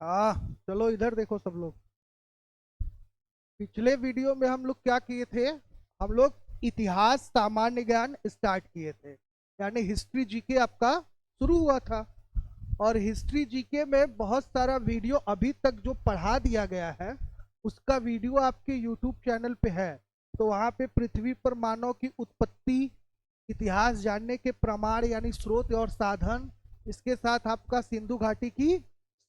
चलो इधर देखो सब लोग। पिछले वीडियो में हम लोग क्या किए थे? हम लोग इतिहास सामान्य ज्ञान स्टार्ट किए थे, यानी हिस्ट्री जीके आपका शुरू हुआ था। और हिस्ट्री जीके में बहुत सारा वीडियो अभी तक जो पढ़ा दिया गया है उसका वीडियो आपके यूट्यूब चैनल पे है। तो वहाँ पे पृथ्वी पर मानव की उत्पत्ति, इतिहास जानने के प्रमाण यानी स्रोत और साधन, इसके साथ आपका सिंधु घाटी की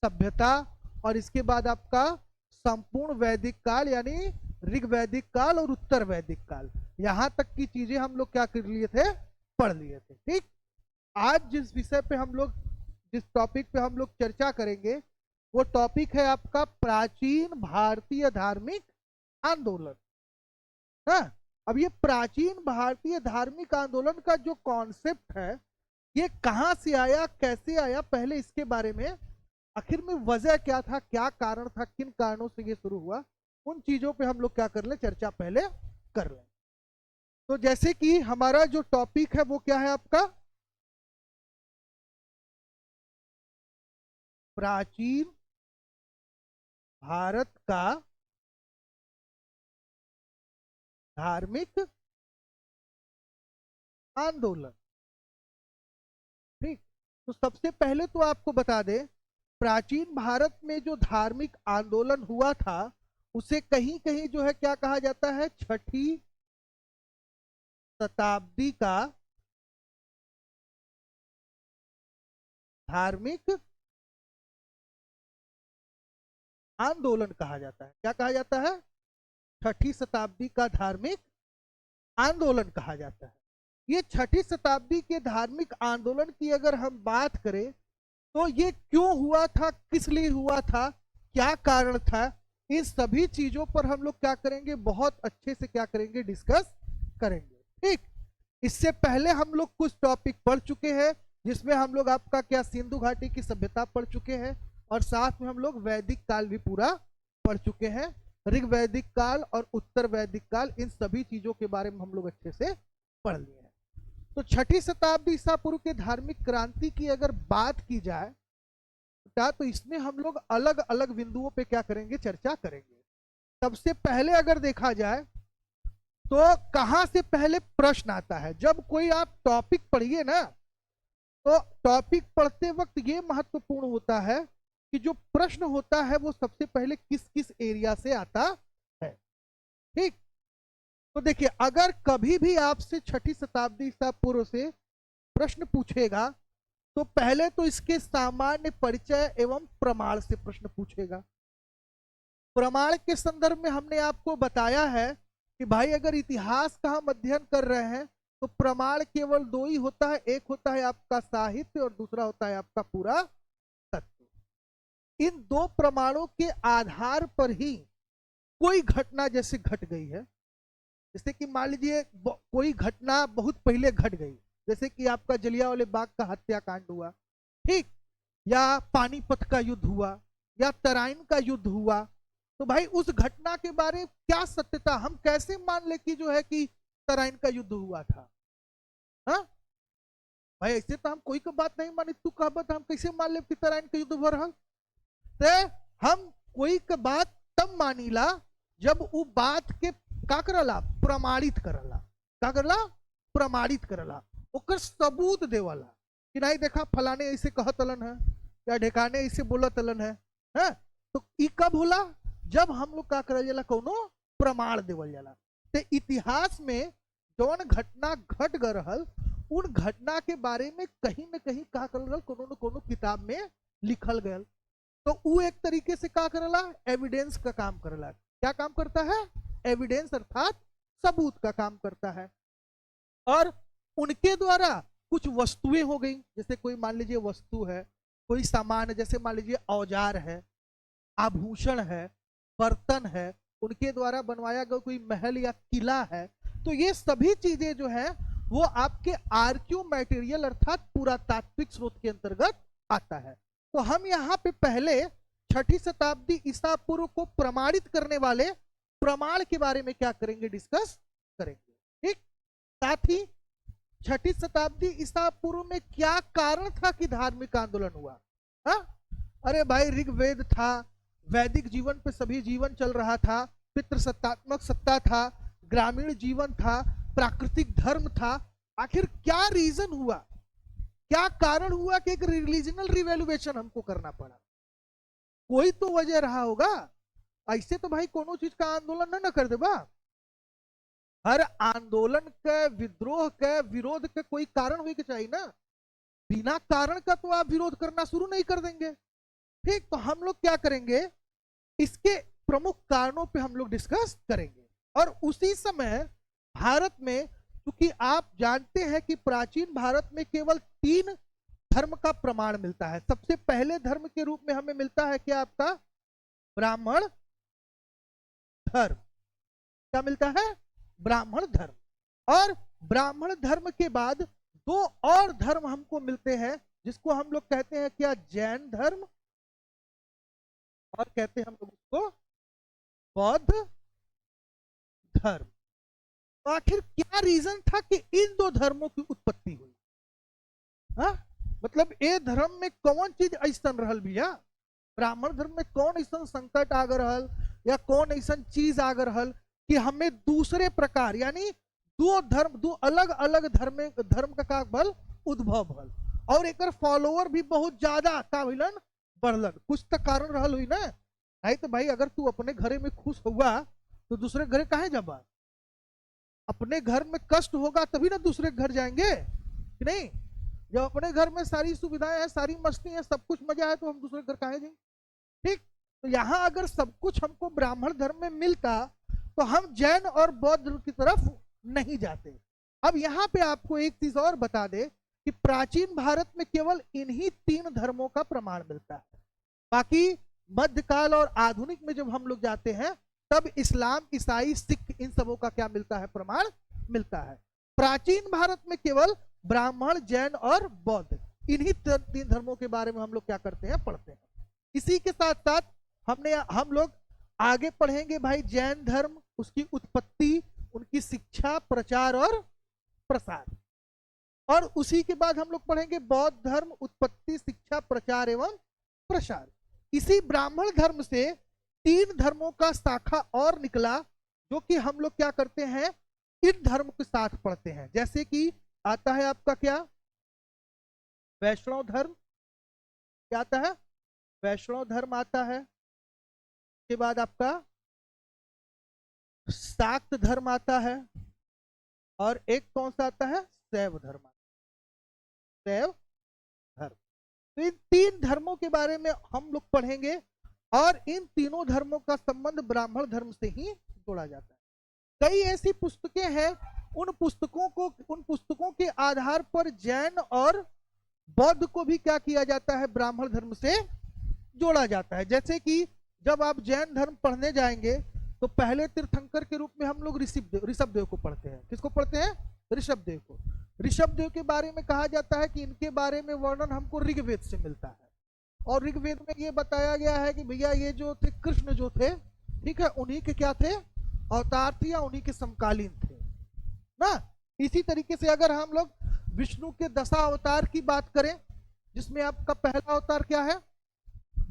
सभ्यता, और इसके बाद आपका संपूर्ण वैदिक काल यानी ऋग वैदिक काल और उत्तर वैदिक काल, यहाँ तक की चीजें हम लोग क्या कर लिए थे, पढ़ लिए थे। ठीक। आज जिस विषय पे हम लोग, जिस टॉपिक पे हम लोग चर्चा करेंगे वो टॉपिक है आपका प्राचीन भारतीय धार्मिक आंदोलन। हाँ। अब ये प्राचीन भारतीय धार्मिक आंदोलन का जो कॉन्सेप्ट है ये कहाँ से आया, कैसे आया, पहले इसके बारे में, आखिर में वजह क्या था, क्या कारण था, किन कारणों से ये शुरू हुआ, उन चीजों पे हम लोग क्या कर ले, चर्चा पहले कर ले। तो जैसे कि हमारा जो टॉपिक है वो क्या है आपका, प्राचीन भारत का धार्मिक आंदोलन। ठीक। तो सबसे पहले तो आपको बता दें, प्राचीन भारत में जो धार्मिक आंदोलन हुआ था उसे कहीं कहीं जो है क्या कहा जाता है, छठी शताब्दी का धार्मिक आंदोलन कहा जाता है। क्या कहा जाता है? छठी शताब्दी का धार्मिक आंदोलन कहा जाता है। ये छठी शताब्दी के धार्मिक आंदोलन की अगर हम बात करें तो ये क्यों हुआ था, किस लिए हुआ था, क्या कारण था, इन सभी चीजों पर हम लोग क्या करेंगे, बहुत अच्छे से क्या करेंगे, डिस्कस करेंगे। ठीक। इससे पहले हम लोग कुछ टॉपिक पढ़ चुके हैं जिसमें हम लोग आपका क्या, सिंधु घाटी की सभ्यता पढ़ चुके हैं, और साथ में हम लोग वैदिक काल भी पूरा पढ़ चुके हैं। ऋग वैदिक काल और उत्तर वैदिक काल, इन सभी चीजों के बारे में हम लोग अच्छे से पढ़ लिए हैं। तो छठी शताब्दी ईसा पूर्व के धार्मिक क्रांति की अगर बात की जाए तो इसमें हम लोग अलग अलग बिंदुओं पे क्या करेंगे, चर्चा करेंगे। सबसे पहले अगर देखा जाए तो कहां से पहले प्रश्न आता है, जब कोई आप टॉपिक पढ़िए ना तो टॉपिक पढ़ते वक्त ये महत्वपूर्ण होता है कि जो प्रश्न होता है वो सबसे पहले किस किस एरिया से आता है। ठीक। तो देखिए, अगर कभी भी आपसे छठी शताब्दी ईसा पूर्व से प्रश्न पूछेगा तो पहले तो इसके सामान्य परिचय एवं प्रमाण से प्रश्न पूछेगा। प्रमाण के संदर्भ में हमने आपको बताया है कि भाई अगर इतिहास का हम अध्ययन कर रहे हैं तो प्रमाण केवल दो ही होता है, एक होता है आपका साहित्य और दूसरा होता है आपका पूरा तत्व। इन दो प्रमाणों के आधार पर ही कोई घटना जैसे घट गई है, जैसे कि मान लीजिए कोई घटना बहुत पहले घट गई, जैसे कि आपका जलियांवाले बाग का हत्याकांड हुआ, ठीक, या पानीपत का युद्ध हुआ, या तराइन का युद्ध हुआ, तो भाई उस घटना के बारे में क्या सत्यता, हम कैसे मान ले कि जो है कि तराइन का युद्ध हुआ था? हाँ भाई, ऐसे तो हम कोई का बात नहीं मानी, तू कह बता हम कैसे मान ले कि तराइन का युद्ध हो रहा? ते हम कोई का बात तब मानीला जब वो बात के का करला, प्रमाणित करला, का करला, प्रमाणित करला, ओकर सबूत देवाला कि नहीं देखा फलाने ऐसे कहतलन है या ढेकाने ऐसे बोलतलन है? तो ई कब होला, जब हम लोग का करल जाला, कोनो प्रमाण देवल जाला। ते इतिहास में जौन घटना घट गए रहल उन घटना के बारे में कहीं न कहीं का करल रहल, कोनो न कोनो किताब में लिखल गयल, तो वो एक तरीके से का करला, एविडेंस का काम करला। क्या काम करता है? एविडेंस अर्थात सबूत का काम करता है। और उनके द्वारा कुछ वस्तुएं हो गई, जैसे कोई मान लीजिए वस्तु है, कोई सामान है, जैसे मान लीजिए औजार है, आभूषण है, बर्तन है, उनके द्वारा बनवाया गया कोई महल या किला है, तो ये सभी चीजें जो है वो आपके आर्क्यू मटेरियल अर्थात पुरातात्विक स्रोत के अंतर्गत आता है। तो हम यहाँ पे पहले छठी शताब्दी ईसा पूर्व को प्रमाणित करने वाले प्रमाण के बारे में क्या करेंगे, डिस्कस करेंगे। ठीक। साथ ही छठी शताब्दी ईसा पूर्व में क्या कारण था कि धार्मिक आंदोलन हुआ? हा? अरे भाई ऋग्वेद था, वैदिक जीवन पे सभी जीवन चल रहा था, पितृसत्तात्मक सत्ता था, ग्रामीण जीवन था, प्राकृतिक धर्म था। आखिर क्या रीजन हुआ, क्या कारण हुआ कि एक रिलीजनल रिवैल्यूएशन हमको करना पड़ा? कोई तो वजह रहा होगा। ऐसे तो भाई कोनो चीज का आंदोलन न कर देबा। हर आंदोलन के, विद्रोह के, विरोध के कोई कारण हुई के चाहिए ना। बिना कारण का तो आप विरोध करना शुरू नहीं कर देंगे। ठीक, तो हम लोग क्या करेंगे, इसके प्रमुख कारणों पे हम लोग डिस्कस करेंगे। और उसी समय भारत में, क्योंकि आप जानते हैं कि प्राचीन भारत में केवल 3 धर्म का प्रमाण मिलता है। सबसे पहले धर्म के रूप में हमें मिलता है क्या, आपका ब्राह्मण धर्म। क्या मिलता है? ब्राह्मण धर्म। और ब्राह्मण धर्म के बाद 2 और धर्म हमको मिलते हैं, जिसको हम लोग कहते हैं क्या, जैन धर्म, और कहते हैं हम लोग उसको बौद्ध धर्म। तो आखिर क्या रीजन था कि इन 2 धर्मों की उत्पत्ति हुई? हा? मतलब ये धर्म में कौन चीज ऐसा रहल भैया, ब्राह्मण धर्म में कौन ऐसा संकट आ रहल, या कौन ऐसा चीज आ रहल कि हमें दूसरे प्रकार, यानी 2 धर्म, 2 अलग अलग धर्म का भल उद्भव भल, और एक फॉलोअर भी बहुत ज्यादा का भइलन बढ़लन। कुछ तो कारण रहल हुई ना। नहीं तो भाई अगर तू अपने घरे में खुश हुआ तो दूसरे घरे काहे जाबा? अपने घर में कष्ट होगा तभी ना दूसरे घर जाएंगे, कि नहीं? जब अपने घर में सारी सुविधाएं हैं, सारी मस्ती है, सब कुछ मजा है, तो हम दूसरे घर काहे जाएंगे? ठीक, तो यहाँ अगर सब कुछ हमको ब्राह्मण धर्म में मिलता तो हम जैन और बौद्ध धर्म की तरफ नहीं जाते। अब यहाँ पे आपको एक चीज और बता दे कि प्राचीन भारत में केवल इन्हीं 3 धर्मों का प्रमाण मिलता है। बाकी मध्यकाल और आधुनिक में जब हम लोग जाते हैं तब इस्लाम, ईसाई, सिख, इन सबों का क्या मिलता है, प्रमाण मिलता है। प्राचीन भारत में केवल ब्राह्मण, जैन और बौद्ध, इन्हीं 3 धर्मों के बारे में हम लोग क्या करते हैं, पढ़ते हैं। इसी के साथ साथ हम लोग आगे पढ़ेंगे भाई जैन धर्म, उसकी उत्पत्ति, उनकी शिक्षा, प्रचार और प्रसार। और उसी के बाद हम लोग पढ़ेंगे बौद्ध धर्म, उत्पत्ति, शिक्षा, प्रचार एवं प्रसार। इसी ब्राह्मण धर्म से 3 धर्मों का शाखा और निकला, जो कि हम लोग क्या करते हैं, इन धर्म के साथ पढ़ते हैं। जैसे कि आता है आपका क्या, वैष्णव धर्म। क्या आता है? वैष्णव धर्म आता है। के बाद आपका शाक्त धर्म आता है, और एक कौन सा आता है, शैव धर्म। शैव धर्म। तो इन 3 धर्मों के बारे में हम लोग पढ़ेंगे, और इन तीनों धर्मों का संबंध ब्राह्मण धर्म से ही जोड़ा जाता है। कई ऐसी पुस्तकें हैं, उन पुस्तकों के आधार पर जैन और बौद्ध को भी क्या किया जाता है, ब्राह्मण धर्म से जोड़ा जाता है। जैसे कि जब आप जैन धर्म पढ़ने जाएंगे तो पहले तीर्थंकर के रूप में हम लोग ऋषभदेव को पढ़ते हैं। किसको पढ़ते हैं? ऋषभदेव को। ऋषभदेव के बारे में कहा जाता है कि इनके बारे में वर्णन हमको ऋग्वेद से मिलता है, और ऋग्वेद में ये बताया गया है कि भैया ये जो थे कृष्ण जो थे, ठीक है, उन्हीं के क्या थे, अवतार थे, या उन्हीं के समकालीन थे ना। इसी तरीके से अगर हम लोग विष्णु के 10 अवतार की बात करें, जिसमें आपका पहला अवतार क्या है,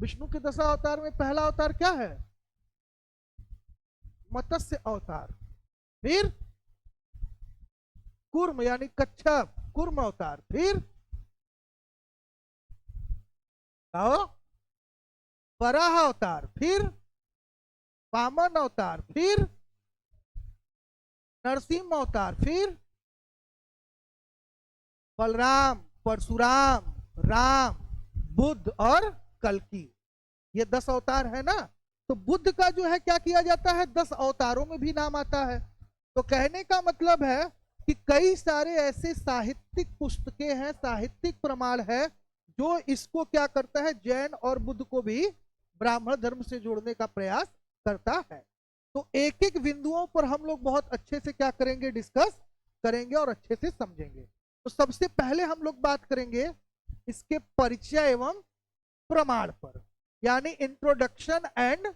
विष्णु के 10 अवतार में पहला अवतार क्या है, मत्स्य अवतार। फिर कूर्म यानी कच्छप, कूर्म अवतार। फिर वराह अवतार। फिर वामन अवतार। फिर नरसिंह अवतार। फिर बलराम, परशुराम, राम, बुद्ध और कल्कि। ये 10 अवतार है ना। तो बुद्ध का जो है क्या किया जाता है, 10 अवतारों में भी नाम आता है। तो कहने का मतलब है कि कई सारे ऐसे साहित्यिक पुस्तकें हैं, साहित्यिक प्रमाण है, जो इसको क्या करता है, जैन और बुद्ध को भी ब्राह्मण धर्म से जोड़ने का प्रयास करता है। तो एक एक बिंदुओं पर हम लोग बहुत अच्छे से क्या करेंगे, डिस्कस करेंगे और अच्छे से समझेंगे। तो सबसे पहले हम लोग बात करेंगे इसके परिचय एवं प्रमाण पर, यानी इंट्रोडक्शन एंड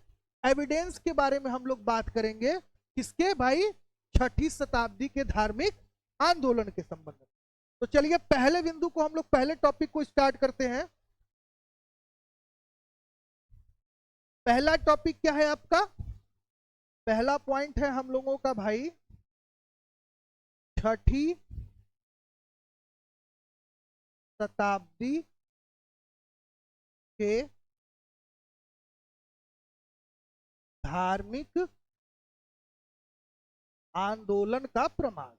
एविडेंस के बारे में हम लोग बात करेंगे। किसके भाई? 6ठी शताब्दी के धार्मिक आंदोलन के संबंध में। तो चलिए पहले बिंदु को हम लोग, पहले टॉपिक को स्टार्ट करते हैं। पहला टॉपिक क्या है आपका, पहला पॉइंट है हम लोगों का भाई छठी शताब्दी के धार्मिक आंदोलन का प्रमाण,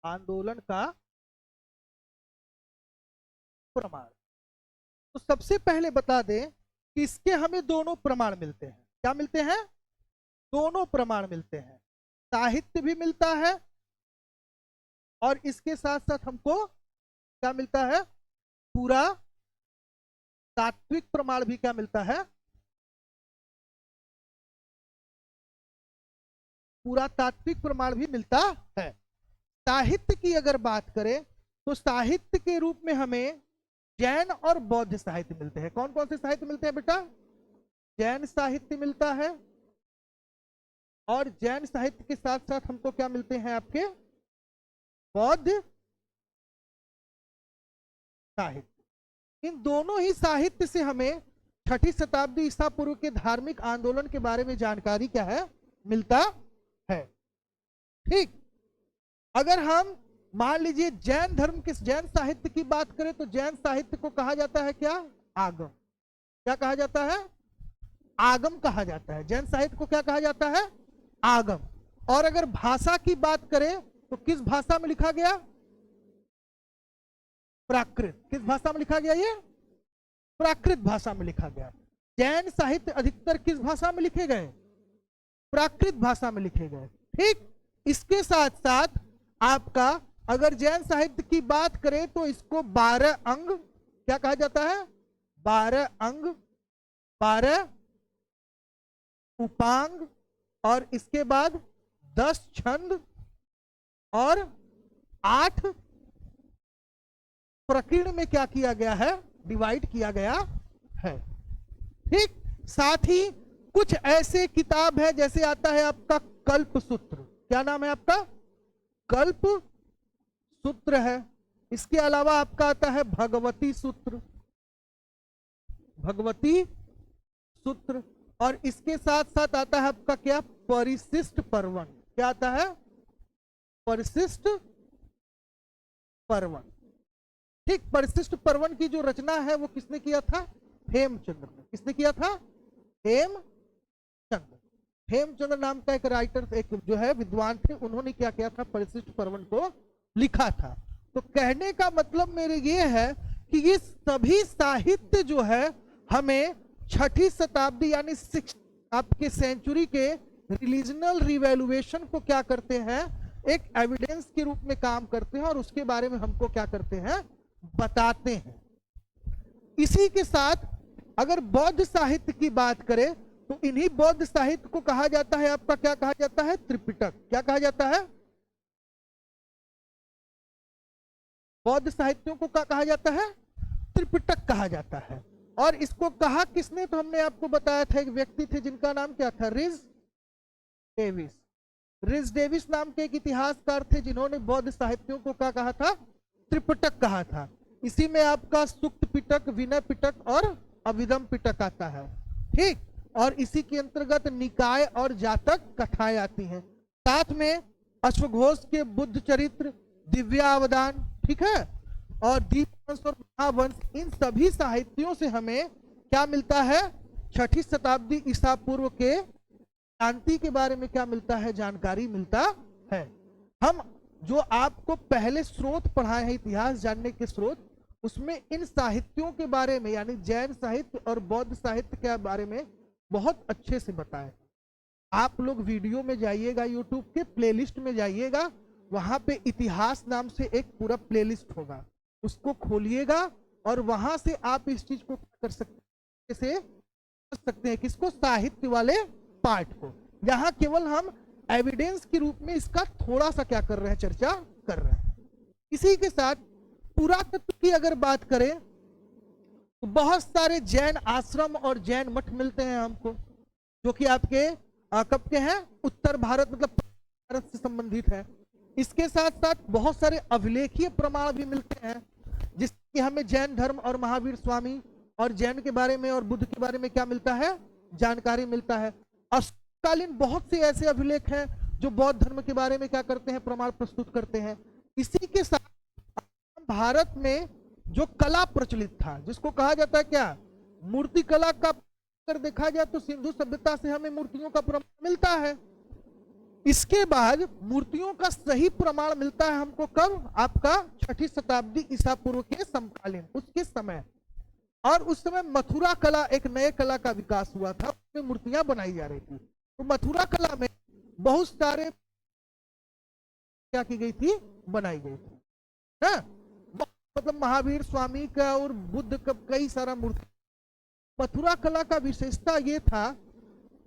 आंदोलन का प्रमाण। तो सबसे पहले बता दें कि इसके हमें दोनों प्रमाण मिलते हैं। क्या मिलते हैं, दोनों प्रमाण मिलते हैं, साहित्य भी मिलता है और इसके साथ साथ हमको क्या मिलता है, पूरा तात्विक प्रमाण भी क्या मिलता है, पूरा तात्विक प्रमाण भी मिलता है। साहित्य की अगर बात करें तो साहित्य के रूप में हमें जैन और बौद्ध साहित्य मिलते हैं। कौन कौन से साहित्य मिलते हैं बेटा, जैन साहित्य मिलता है और जैन साहित्य के साथ साथ हमको क्या मिलते हैं, आपके बौद्ध साहित्य। इन दोनों ही साहित्य से हमें छठी शताब्दी ईसा पूर्व के धार्मिक आंदोलन के बारे में जानकारी क्या है, मिलता है। ठीक, अगर हम मान लीजिए जैन धर्म के जैन साहित्य की बात करें तो जैन साहित्य को कहा जाता है क्या, आगम। क्या कहा जाता है, आगम कहा जाता है। जैन साहित्य को क्या कहा जाता है, आगम। और अगर भाषा की बात करें तो किस भाषा में लिखा गया, प्राकृत। किस भाषा में लिखा गया, ये प्राकृत भाषा में लिखा गया। जैन साहित्य अधिकतर किस भाषा में लिखे गए, प्राकृत भाषा में लिखे गए। ठीक, इसके साथ साथ आपका अगर जैन साहित्य की बात करें तो इसको 12 अंग क्या कहा जाता है, 12 अंग, 12 उपांग और इसके बाद 10 छंद और 8 प्रकीर्ण में क्या किया गया है, डिवाइड किया गया है। ठीक, साथ ही कुछ ऐसे किताब है जैसे आता है आपका कल्प सूत्र। क्या नाम है आपका, कल्प सूत्र है। इसके अलावा आपका आता है भगवती सूत्र, भगवती सूत्र। और इसके साथ साथ आता है आपका क्या, परिशिष्ट पर्वन। क्या आता है, परिशिष्ट पर्वन। ठीक, परिशिष्ट पर्वन की जो रचना है वो किसने किया था, हेमचंद्र ने। किसने किया था, हेमचंद्र। हेमचंद्र नाम का एक राइटर, एक जो है विद्वान थे, उन्होंने क्या किया था, परिशिष्ट पर्वन को लिखा था। तो कहने का मतलब मेरे ये है कि ये सभी साहित्य जो है हमें छठी शताब्दी यानी आपके सेंचुरी के रिलीजनल रिवैल्यूएशन को क्या करते हैं, एक एविडेंस के रूप में काम करते हैं और उसके बारे में हमको क्या करते हैं, बताते हैं। इसी के साथ अगर बौद्ध साहित्य की बात करें तो इन्हीं बौद्ध साहित्य को कहा जाता है आपका, क्या कहा जाता है, त्रिपिटक। क्या कहा जाता है, बौद्ध साहित्यों को क्या कहा जाता है, त्रिपिटक कहा जाता है। और इसको कहा किसने, तो हमने आपको बताया था एक व्यक्ति थे जिनका नाम क्या था, रिज डेविस। रिज डेविस नाम के एक इतिहासकार थे जिन्होंने बौद्ध साहित्यों को क्या कहा था, त्रिपिटक कहा था। इसी में आपका सुक्त पिटक, विनय पिटक और अभिधम पिटक आता है। ठीक, और इसी के अंतर्गत निकाय और जातक कथाएं आती हैं। साथ में अश्वघोष के बुद्ध चरित्र, दिव्यावदान, ठीक है, और दीपवंश और महावंश, इन सभी साहित्यों से हमें क्या मिलता है, छठी शताब्दी ईसा पूर्व के शांति के बारे में क्या मिलता है, जानकारी मिलता है। हम जो आपको पहले स्रोत पढ़ाए हैं, इतिहास जानने के स्रोत, उसमें इन साहित्यों के बारे में यानी जैन साहित्य और बौद्ध साहित्य के बारे में बहुत अच्छे से बताए। आप लोग वीडियो में जाइएगा, यूट्यूब के प्लेलिस्ट में जाइएगा, वहां पे इतिहास नाम से एक पूरा प्लेलिस्ट होगा, उसको खोलिएगा और वहां से आप इस चीज को कर सकते हैं, किसको, साहित्य वाले पार्ट को, जहां केवल हम एविडेंस के रूप में इसका थोड़ा सा क्या कर रहे हैं, चर्चा कर रहे हैं। इसी के साथ पुरातत्व की अगर बात करें तो बहुत सारे जैन आश्रम और जैन मठ मिलते हैं हमको, जो कि आपके कब के हैं, उत्तर भारत मतलब भारत से संबंधित है। इसके साथ साथ बहुत सारे अभिलेखीय प्रमाण भी मिलते हैं, जिसकी हमें जैन धर्म और महावीर स्वामी और जैन के बारे में और बुद्ध के बारे में क्या मिलता है, जानकारी मिलता है। अशोककालीन बहुत से ऐसे अभिलेख हैं जो बौद्ध धर्म के बारे में क्या करते हैं, प्रमाण प्रस्तुत करते हैं। इसी के साथ भारत में जो कला प्रचलित था, जिसको कहा जाता है क्या, मूर्ति कला का, अगर देखा जाए तो सिंधु सभ्यता से हमें मूर्तियों का प्रमाण मिलता है। इसके बाद मूर्तियों का सही प्रमाण मिलता है हमको कब, आपका 6ठी शताब्दी ईसा पूर्व के समकालीन, उसके समय। और उस समय मथुरा कला, एक नए कला का विकास हुआ था, उसमें मूर्तियां बनाई जा रही थी। तो मथुरा कला में बहुत सारे क्या की गई थी, बनाई गई थी ना, मतलब महावीर स्वामी का और बुद्ध का कई सारा मूर्ति। मथुरा कला का विशेषता ये था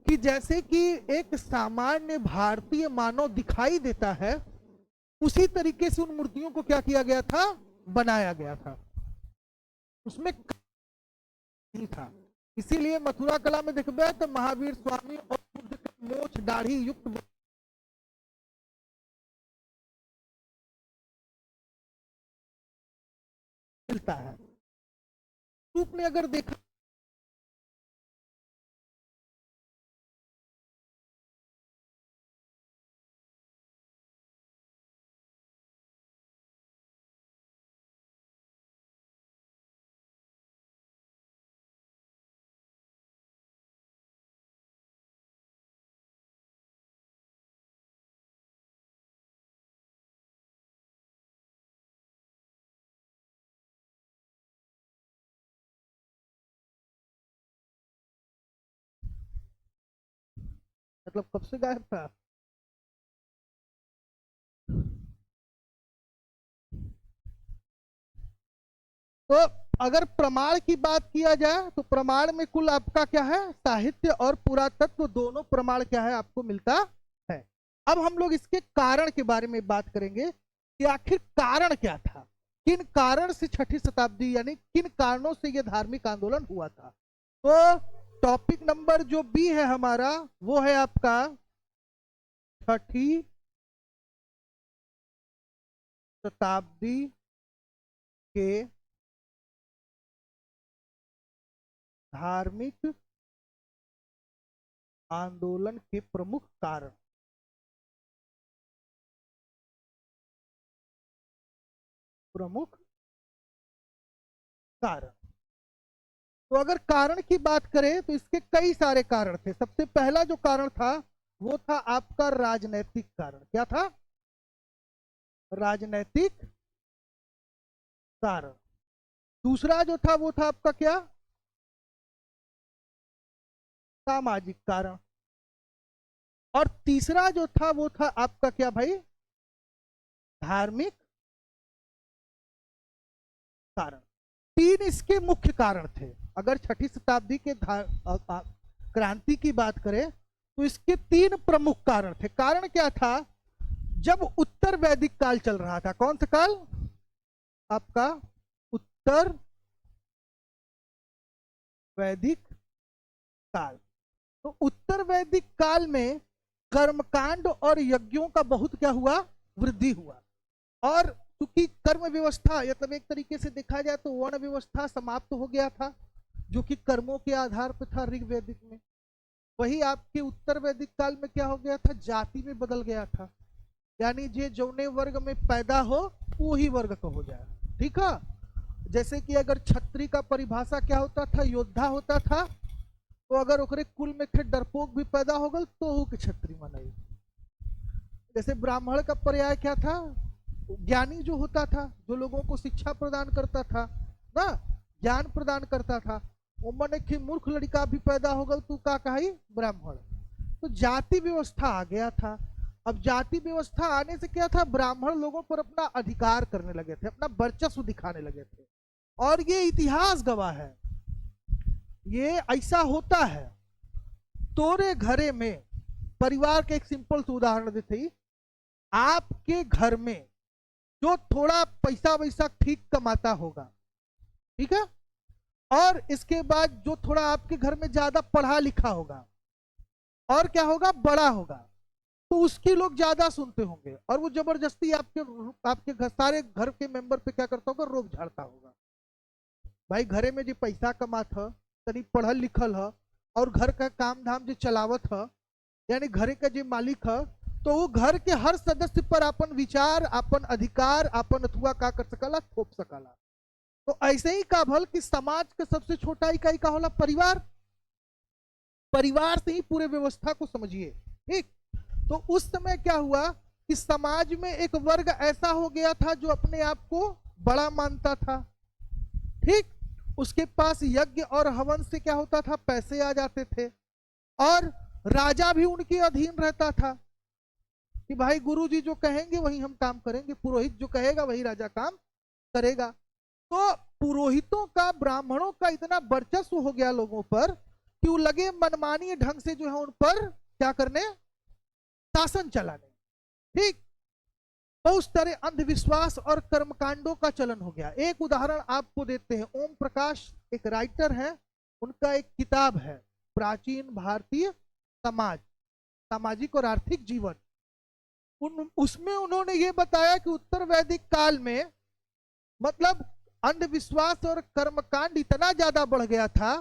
कि जैसे कि एक सामान्य भारतीय मानव दिखाई देता है, उसी तरीके से उन मूर्तियों को क्या किया गया था, बनाया गया था, उसमें नहीं था। इसीलिए मथुरा कला में देखबे तो महावीर स्वामी और बुद्ध के मोछ दाढ़ी युक्त मिलता है। रूप में अगर देखा मतलब कब से गायब था। तो अगर प्रमाण की बात किया जाए तो प्रमाण में कुल आपका क्या है, साहित्य और पुरातत्व दोनों प्रमाण क्या है, आपको मिलता है। अब हम लोग इसके कारण के बारे में बात करेंगे कि आखिर कारण क्या था, किन कारण से 6ठी शताब्दी यानी किन कारणों से यह धार्मिक आंदोलन हुआ था। तो टॉपिक नंबर जो बी है हमारा, वो है आपका 6ठी शताब्दी के धार्मिक आंदोलन के प्रमुख कारण। प्रमुख कारण, तो अगर कारण की बात करें तो इसके कई सारे कारण थे। सबसे पहला जो कारण था वो था आपका राजनैतिक कारण। क्या था, राजनैतिक कारण। दूसरा जो था वो था आपका क्या, सामाजिक कारण। और तीसरा जो था वो था आपका क्या भाई, धार्मिक कारण। तीन इसके मुख्य कारण थे। अगर 6ठी शताब्दी के क्रांति की बात करें तो इसके तीन प्रमुख कारण थे। कारण क्या था, जब उत्तर वैदिक काल चल रहा था। कौन सा काल, आपका उत्तर वैदिक काल। तो उत्तर वैदिक काल में कर्मकांड और यज्ञों का बहुत क्या हुआ, वृद्धि हुआ। और क्योंकि कर्म व्यवस्था, मतलब एक तरीके से देखा जाए तो वर्ण व्यवस्था समाप्त हो गया था, जो कि कर्मों के आधार पर था ऋग वैदिक में। वही आपके उत्तर वैदिक काल में क्या हो गया था, जाति में बदल गया था। यानी जे जौने वर्ग में पैदा हो वो ही वर्ग का हो जाए। ठीक है, जैसे कि अगर क्षत्रिय का परिभाषा क्या होता था, योद्धा होता था। तो अगर ओकरे कुल में खे डरपोक भी पैदा हो गल तो वो क्षत्रिय मनाई। जैसे ब्राह्मण का पर्याय क्या था, ज्ञानी जो होता था, जो लोगों को शिक्षा प्रदान करता था ना, ज्ञान प्रदान करता था। उमने कि मूर्ख लड़का भी पैदा हो गल तू का कही, ब्राह्मण। तो जाति व्यवस्था आ गया था। अब जाति व्यवस्था आने से क्या था, ब्राह्मण लोगों पर अपना अधिकार करने लगे थे, अपना वर्चस्व दिखाने लगे थे। और ये इतिहास गवाह है, ये ऐसा होता है। तोरे घरे में परिवार के एक सिंपल से उदाहरण देते ही, आपके घर में जो थोड़ा पैसा वैसा ठीक कमाता होगा, ठीक है, और इसके बाद जो थोड़ा आपके घर में ज्यादा पढ़ा लिखा होगा और क्या होगा, बड़ा होगा, तो उसकी लोग ज्यादा सुनते होंगे और वो जबरदस्ती आपके आपके घर, सारे घर के मेंबर पे क्या करता होगा, रोब झाड़ता होगा। भाई घरे में जो पैसा कमात ह, तनी पढ़ल लिखल ह और घर का काम धाम जो चलावत ह, यानी घरे का जो मालिक है, तो वो घर के हर सदस्य पर अपन विचार, अपन अधिकार, अपन अथुआ का कर सकला, थोप सकला। तो ऐसे ही का भल कि समाज का सबसे छोटा इकाई का होला परिवार। परिवार से ही पूरे व्यवस्था को समझिए, ठीक। तो उस समय क्या हुआ कि समाज में एक वर्ग ऐसा हो गया था जो अपने आप को बड़ा मानता था, ठीक। उसके पास यज्ञ और हवन से क्या होता था, पैसे आ जाते थे, और राजा भी उनके अधीन रहता था कि भाई गुरुजी जो कहेंगे वही हम काम करेंगे, पुरोहित जो कहेगा वही राजा काम करेगा। तो पुरोहितों का, ब्राह्मणों का इतना वर्चस्व हो गया लोगों पर कि वो लगे मनमानी ढंग से जो है उन पर क्या करने, शासन चलाने, ठीक। बहुत सारे अंधविश्वास और कर्मकांडों का चलन हो गया। एक उदाहरण आपको देते हैं, ओम प्रकाश एक राइटर है, उनका एक किताब है प्राचीन भारतीय समाज, सामाजिक और आर्थिक जीवन। उसमें उन्होंने ये बताया कि उत्तर वैदिक काल में मतलब अंधविश्वास और कर्मकांड इतना ज्यादा बढ़ गया था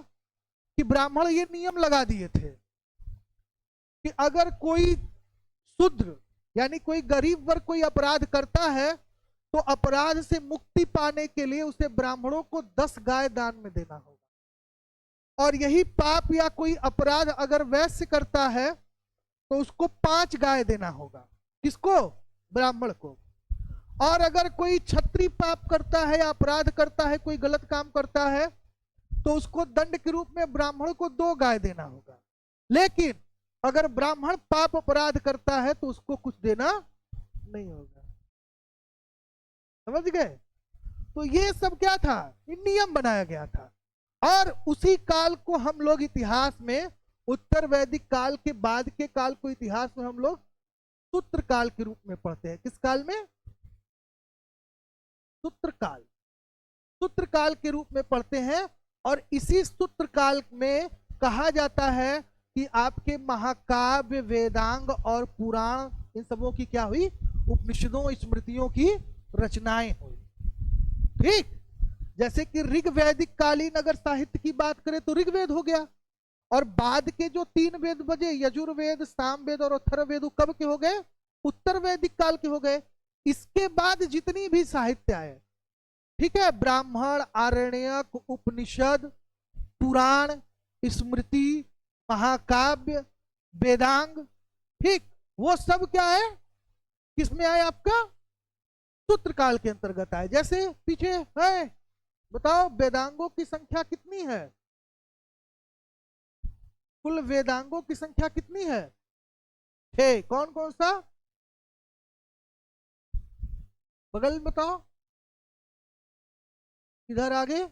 कि ब्राह्मण ये नियम लगा दिए थे कि अगर कोई शूद्र यानी कोई गरीब वर्ग कोई अपराध करता है तो अपराध से मुक्ति पाने के लिए उसे ब्राह्मणों को 10 गाय दान में देना होगा। और यही पाप या कोई अपराध अगर वैश्य करता है तो उसको 5 गाय देना होगा। किसको? ब्राह्मण को। और अगर कोई क्षत्रिय पाप करता है या अपराध करता है, कोई गलत काम करता है, तो उसको दंड के रूप में ब्राह्मण को 2 गाय देना होगा। लेकिन अगर ब्राह्मण पाप अपराध करता है तो उसको कुछ देना नहीं होगा। समझ गए? तो ये सब क्या था, ये नियम बनाया गया था। और उसी काल को हम लोग इतिहास में, उत्तर वैदिक काल के बाद के काल को इतिहास में हम लोग सूत्र काल के रूप में पढ़ते हैं। किस काल में? सूत्र काल। सूत्र काल के रूप में पढ़ते हैं। और इसी सूत्र काल में कहा जाता है कि आपके महाकाव्य, वेदांग और पुराण, इन सबों की क्या हुई? उपनिषदों, स्मृतियों की रचनाएं हुई। ठीक। जैसे कि ऋग्वैदिक कालीन अगर साहित्य की बात करें तो ऋग्वेद हो गया, और बाद के जो 3 वेद बजे, यजुर्वेद, सामवेद और अथर्ववेद, कब के हो गए? उत्तर वैदिक काल के हो गए। इसके बाद जितनी भी साहित्य आए, ठीक है, ब्राह्मण, आरण्यक, उपनिषद, पुराण, स्मृति, महाकाव्य, वेदांग, ठीक, वो सब क्या है? किसमें आए? आपका सूत्र काल के अंतर्गत आए। जैसे पीछे है, बताओ वेदांगों की संख्या कितनी है? कुल वेदांगों की संख्या कितनी है? 6। कौन कौन सा? बगल में बताओ। इधर आगे,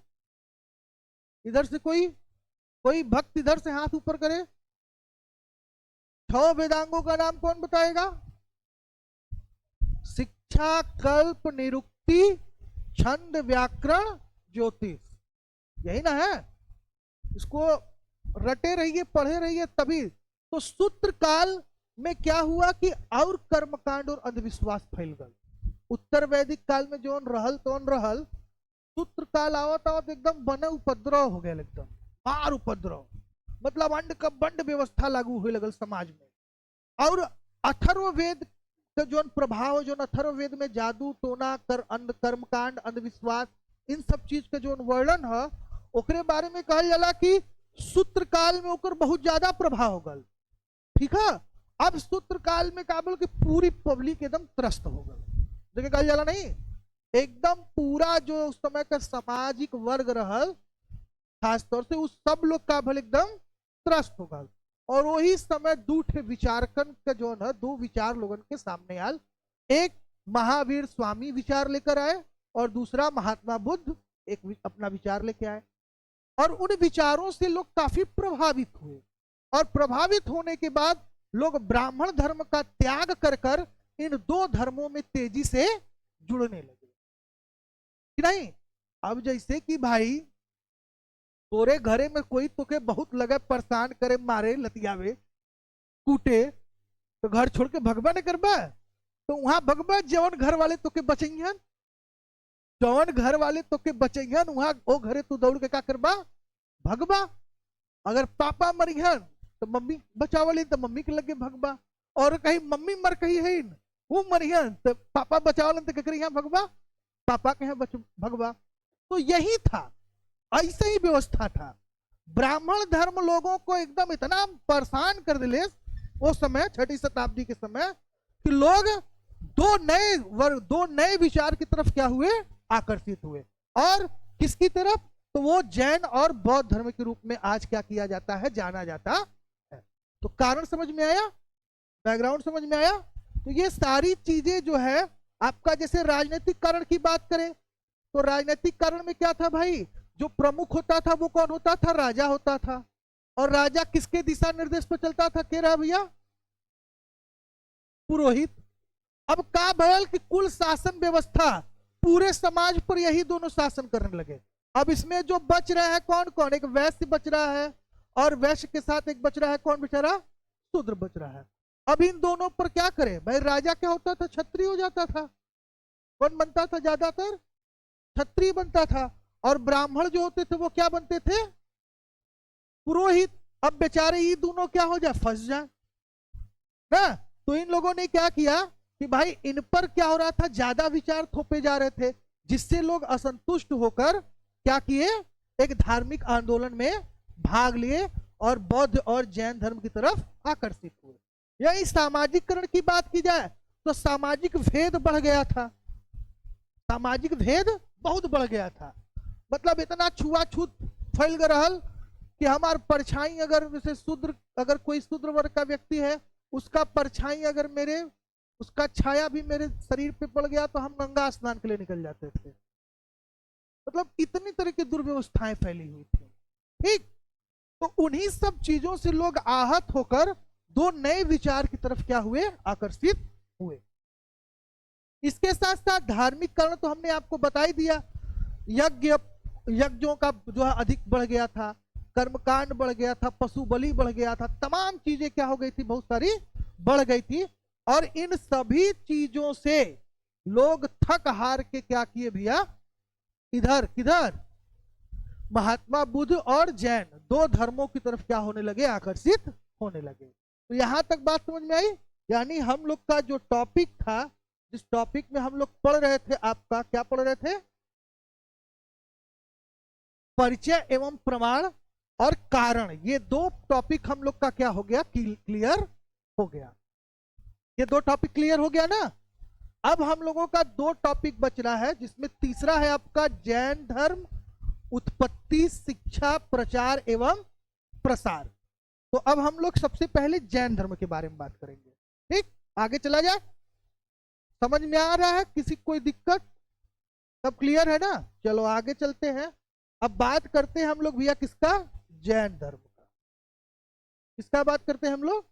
इधर से कोई भक्त इधर से हाथ ऊपर करे। 6 वेदांगों का नाम कौन बताएगा? शिक्षा, कल्प, निरुक्ति, छंद, व्याकरण, ज्योतिष, यही ना है? इसको रटे रहिए, पढ़े रहिए, तभी तो सूत्र काल में क्या हुआ कि और कर्मकांड और अंधविश्वास फैल गए। उत्तर वैदिक काल में जो रहल तो रहल, सूत्र काल आवत आवत एकदम बने उपद्रव हो गया, एकदम मार उपद्रव, मतलब अंड का बंड व्यवस्था लागू हुए लगल समाज में। और अथर्ववेद का जो प्रभाव, जो अथर्ववेद में जादू टोना कर्मकांड, अंधविश्वास, इन सब चीज का जो वर्णन है, ओकरे बारे में कहल जाला कि सूत्र काल में ओकर बहुत ज्यादा प्रभाव हो गल। ठीक है। अब सूत्र काल में का बोल कि पूरी पब्लिक एकदम त्रस्त हो गल। देखिए कहल जाला नहीं, एकदम पूरा जो उस समय का सामाजिक वर्ग रहल, खास तौर से उस सब लोग का भल एकदम त्रस्त हो गल। और वही समय 2 विचारकन का जो है, 2 विचार लोगन के सामने आल। एक महावीर स्वामी विचार लेकर आए और दूसरा महात्मा बुद्ध एक अपना विचार लेके आए। और उन विचारों से लोग काफी प्रभावित हुए, और प्रभावित होने के बाद लोग ब्राह्मण धर्म का त्याग कर कर इन 2 धर्मों में तेजी से जुड़ने लगे कि नहीं। अब जैसे कि भाई तोरे घरे में कोई तुके बहुत लगे, परेशान करे, मारे, लतियावे, कूटे, तो घर छोड़ के भगवा नहीं करबा? तो वहां भगवा जवन घर वाले तुके बचेंगे। जौन घर वाले तो के बचैहन वहां वो घरे तू दौड़ के का करबा, भगबा। अगर पापा मरिहन तो मम्मी बचावली तो मम्मी के लगे भगबा। और कहीं मम्मी मर कही है वो मरिहन तो पापा बचावलन तो केकरे यहाँ भगबा, पापा के यहाँ भगबा। तो यही था, ऐसे ही व्यवस्था था। ब्राह्मण धर्म लोगों को एकदम इतना परेशान कर दिले उस समय 6वीं शताब्दी के समय कि लोग दो नए विचार की तरफ क्या हुए, आकर्षित हुए। और किसकी तरफ, तो वो जैन और बौद्ध धर्म के रूप में आज क्या किया जाता है, जाना जाता है। तो कारण समझ में आया, बैकग्राउंड समझ में आया। तो ये सारी चीजें जो है आपका, जैसे राजनीतिक कारण की बात करें तो राजनीतिक कारण में क्या था भाई, जो प्रमुख होता था वो कौन होता था, राजा होता था। और राजा किसके दिशा निर्देश पर चलता था, कह रहा भैया, पुरोहित। अब का भयल कि कुल शासन व्यवस्था पूरे समाज पर यही दोनों शासन करने लगे। अब इसमें जो बच रहा है कौन कौन, एक वैश्य बच रहा है और वैश्य के साथ एक बच रहा है कौन बेचारा, शूद्र बच रहा है। अब इन दोनों पर क्या करें भाई, राजा क्या होता था, क्षत्रिय हो जाता था। कौन बनता था, ज्यादातर क्षत्रिय बनता था। और ब्राह्मण जो होते थे वो क्या बनते थे, पुरोहित। अब बेचारे ये दोनों क्या हो जाए, फंस जाए ना। तो इन लोगों ने क्या किया कि भाई इन पर क्या हो रहा था, ज्यादा विचार थोपे जा रहे थे, जिससे लोग असंतुष्ट होकर क्या किए, एक धार्मिक आंदोलन में भाग लिए और बौद्ध और जैन धर्म की तरफ आकर्षित हुए। यही सामाजिकरण की बात की जाए तो सामाजिक भेद बढ़ गया था, सामाजिक भेद बहुत बढ़ गया था। मतलब इतना छुआछूत फैल रहा कि हमार परछाई, अगर जैसे शूद्र, अगर कोई शूद्र वर्ग का व्यक्ति है, उसका परछाई अगर मेरे, उसका छाया भी मेरे शरीर पे पड़ गया तो हम गंगा स्नान के लिए निकल जाते थे। मतलब इतनी तरह की दुर्व्यवस्थाएं फैली हुई थी। ठीक, तो उन्हीं सब चीजों से लोग आहत होकर दो नए विचार की तरफ क्या हुए, आकर्षित हुए। इसके साथ साथ धार्मिक कारण तो हमने आपको बता ही दिया, यज्ञों का जो है अधिक बढ़ गया था, कर्मकांड बढ़ गया था, पशु बलि बढ़ गया था, तमाम चीजें क्या हो गई थी, बहुत सारी बढ़ गई थी। और इन सभी चीजों से लोग थक हार के क्या किए भैया, इधर किधर, महात्मा बुद्ध और जैन दो धर्मों की तरफ क्या होने लगे, आकर्षित होने लगे। तो यहां तक बात समझ में आई। यानी हम लोग का जो टॉपिक था, जिस टॉपिक में हम लोग पढ़ रहे थे, आपका क्या पढ़ रहे थे, परिचय एवं प्रमाण और कारण, ये दो टॉपिक हम लोग का क्या हो गया, क्लियर हो गया। ये दो टॉपिक क्लियर हो गया ना। अब हम लोगों का दो टॉपिक बच रहा है, जिसमें तीसरा है आपका जैन धर्म, उत्पत्ति, शिक्षा, प्रचार एवं प्रसार। तो अब हम लोग सबसे पहले जैन धर्म के बारे में बात करेंगे। ठीक, आगे चला जाए, समझ में आ रहा है, किसी कोई दिक्कत, सब क्लियर है ना। चलो आगे चलते हैं। अब बात करते हैं हम लोग भैया किसका, जैन धर्म का। किसका बात करते हैं हम लोग,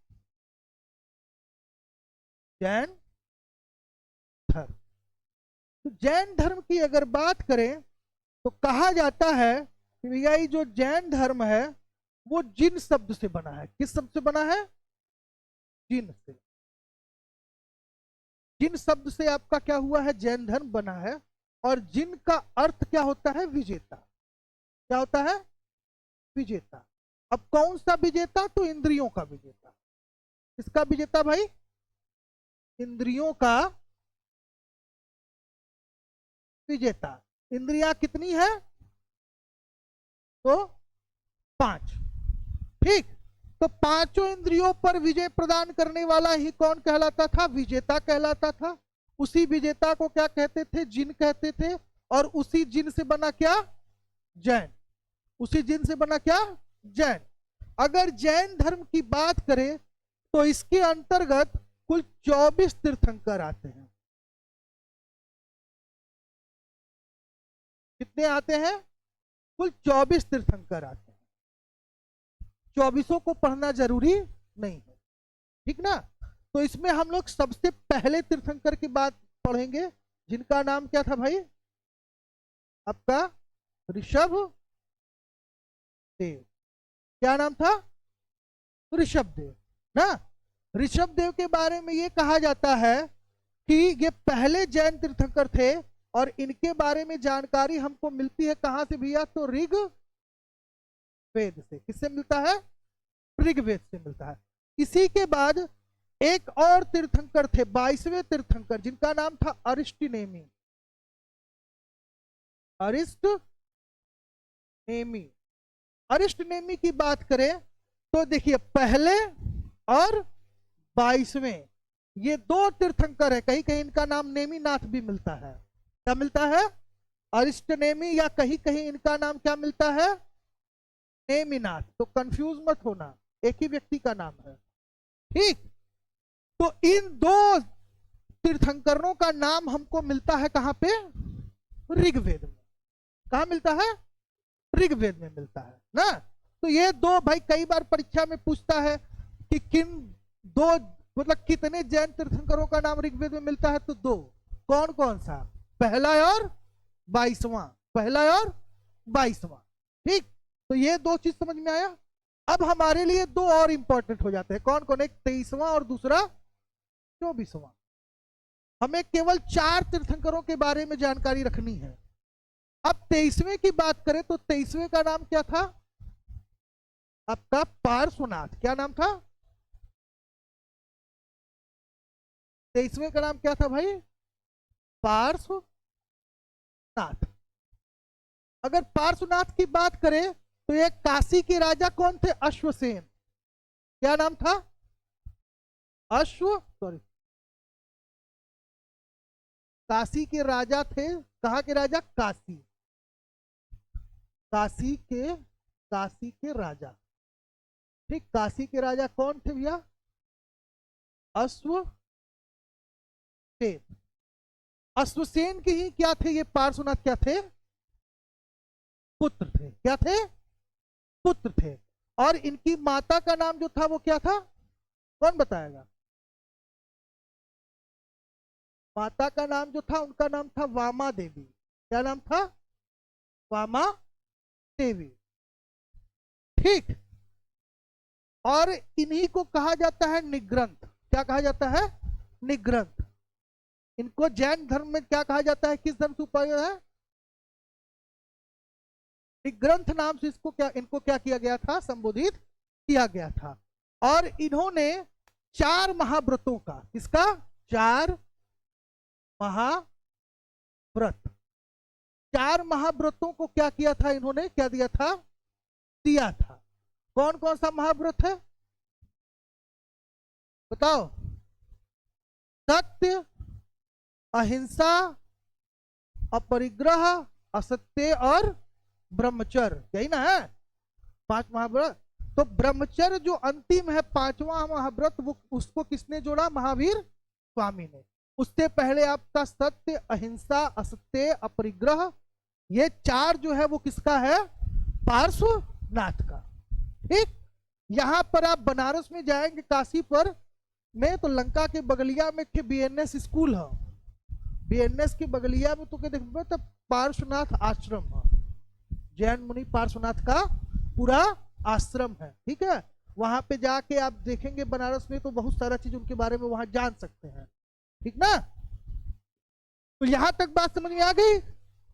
जैन धर्म। तो जैन धर्म की अगर बात करें तो कहा जाता है कि भैया ये जो जैन धर्म है वो जिन शब्द से बना है। किस शब्द से बना है, जिन से। जिन शब्द से आपका क्या हुआ है, जैन धर्म बना है। और जिन का अर्थ क्या होता है, विजेता। क्या होता है, विजेता। अब कौन सा विजेता, तो इंद्रियों का विजेता। किसका विजेता भाई, इंद्रियों का विजेता। इंद्रियां कितनी है, तो 5। ठीक, तो पांचों इंद्रियों पर विजय प्रदान करने वाला ही कौन कहलाता था, विजेता कहलाता था। उसी विजेता को क्या कहते थे, जिन कहते थे। और उसी जिन से बना क्या, जैन। उसी जिन से बना क्या, जैन। अगर जैन धर्म की बात करें तो इसके अंतर्गत कुल 24 तीर्थंकर आते हैं। कितने आते हैं, कुल 24 तीर्थंकर आते हैं। 24 को पढ़ना जरूरी नहीं है, ठीक ना। तो इसमें हम लोग सबसे पहले तीर्थंकर की बात पढ़ेंगे, जिनका नाम क्या था भाई, आपका ऋषभ देव। क्या नाम था, ऋषभ देव ना। ऋषभ देव के बारे में ये कहा जाता है कि ये पहले जैन तीर्थंकर थे और इनके बारे में जानकारी हमको मिलती है कहां से भैया? तो ऋग्वेद से। किससे मिलता है? ऋग्वेद से मिलता है। इसी के बाद एक और तीर्थंकर थे, 22वें तीर्थंकर, जिनका नाम था अरिस्टनेमी। अरिस्टनेमी। अरिस्टनेमी की बात करें तो देखिए पहले और 22वें, ये दो तीर्थंकर है। कहीं कहीं इनका नाम नेमीनाथ भी मिलता है। क्या मिलता है? अरिस्टनेमी, या कहीं कहीं इनका नाम क्या मिलता है? नेमीनाथ। तो कंफ्यूज मत होना, एक ही व्यक्ति का नाम है। ठीक, तो इन दो तीर्थंकरों का नाम हमको मिलता है कहां पे? ऋग्वेद में। कहां मिलता है? ऋग्वेद में मिलता है ना। तो ये दो भाई, कई बार परीक्षा में पूछता है कि किन दो, मतलब कितने जैन तीर्थंकरों का नाम ऋग्वेद में मिलता है? तो दो। कौन कौन सा? पहला और 22वां। पहला और 22वां। ठीक, तो ये दो चीज समझ में आया। अब हमारे लिए दो और इंपॉर्टेंट हो जाते हैं। कौन कौन? एक 23वां और दूसरा 24वां। हमें केवल 4 तीर्थंकरों के बारे में जानकारी रखनी है। अब 23वें की बात करें तो 23वें का नाम क्या था? आपका पार्श्वनाथ। क्या नाम था? 23वें का नाम क्या था भाई? पार्श्वनाथ। अगर पार्श्वनाथ की बात करें तो ये काशी के राजा कौन थे? अश्वसेन। क्या नाम था? काशी के राजा थे। कहां के राजा? काशी। काशी के राजा। ठीक, काशी के राजा कौन थे भैया? अश्वसेन। अश्वसेन के ही क्या थे ये पार्श्वनाथ? क्या थे? पुत्र थे। क्या थे? पुत्र थे। और इनकी माता का नाम जो था वो क्या था? कौन बताएगा? माता का नाम जो था, उनका नाम था वामा देवी। क्या नाम था? वामा देवी। ठीक, और इन्हीं को कहा जाता है निग्रंथ। क्या कहा जाता है? निग्रंथ। इनको जैन धर्म में क्या कहा जाता है? किस धर्म से उपयोग है? निग्रंथ नाम से इसको क्या, इनको क्या किया गया था? संबोधित किया गया था। और इन्होंने 4 महाव्रतों का, किसका? 4 महाव्रत। 4 महाव्रतों को क्या किया था इन्होंने? क्या दिया था? दिया था। कौन कौन सा महाव्रत है बताओ? सत्य, अहिंसा, अपरिग्रह, असत्य और ब्रह्मचर्य। यही ना है 5 महाव्रत। तो ब्रह्मचर्य जो अंतिम है 5वां महाव्रत, वो उसको किसने जोड़ा? महावीर स्वामी ने। उससे पहले आपका सत्य, अहिंसा, असत्य, अपरिग्रह, ये 4 जो है वो किसका है? पार्श्वनाथ का। ठीक, यहां पर आप बनारस में जाएंगे काशी पर में, तो लंका के बगलिया में के बीएनएस स्कूल है। बीएनएस के बगलिया में तो क्या देखो, तब पार्श्वनाथ आश्रम है। जैन मुनि पार्श्वनाथ का पूरा आश्रम है। ठीक है, वहां पे जाके आप देखेंगे बनारस में, तो बहुत सारा चीज उनके बारे में वहां जान सकते हैं। ठीक ना। तो यहां तक बात समझ में आ गई?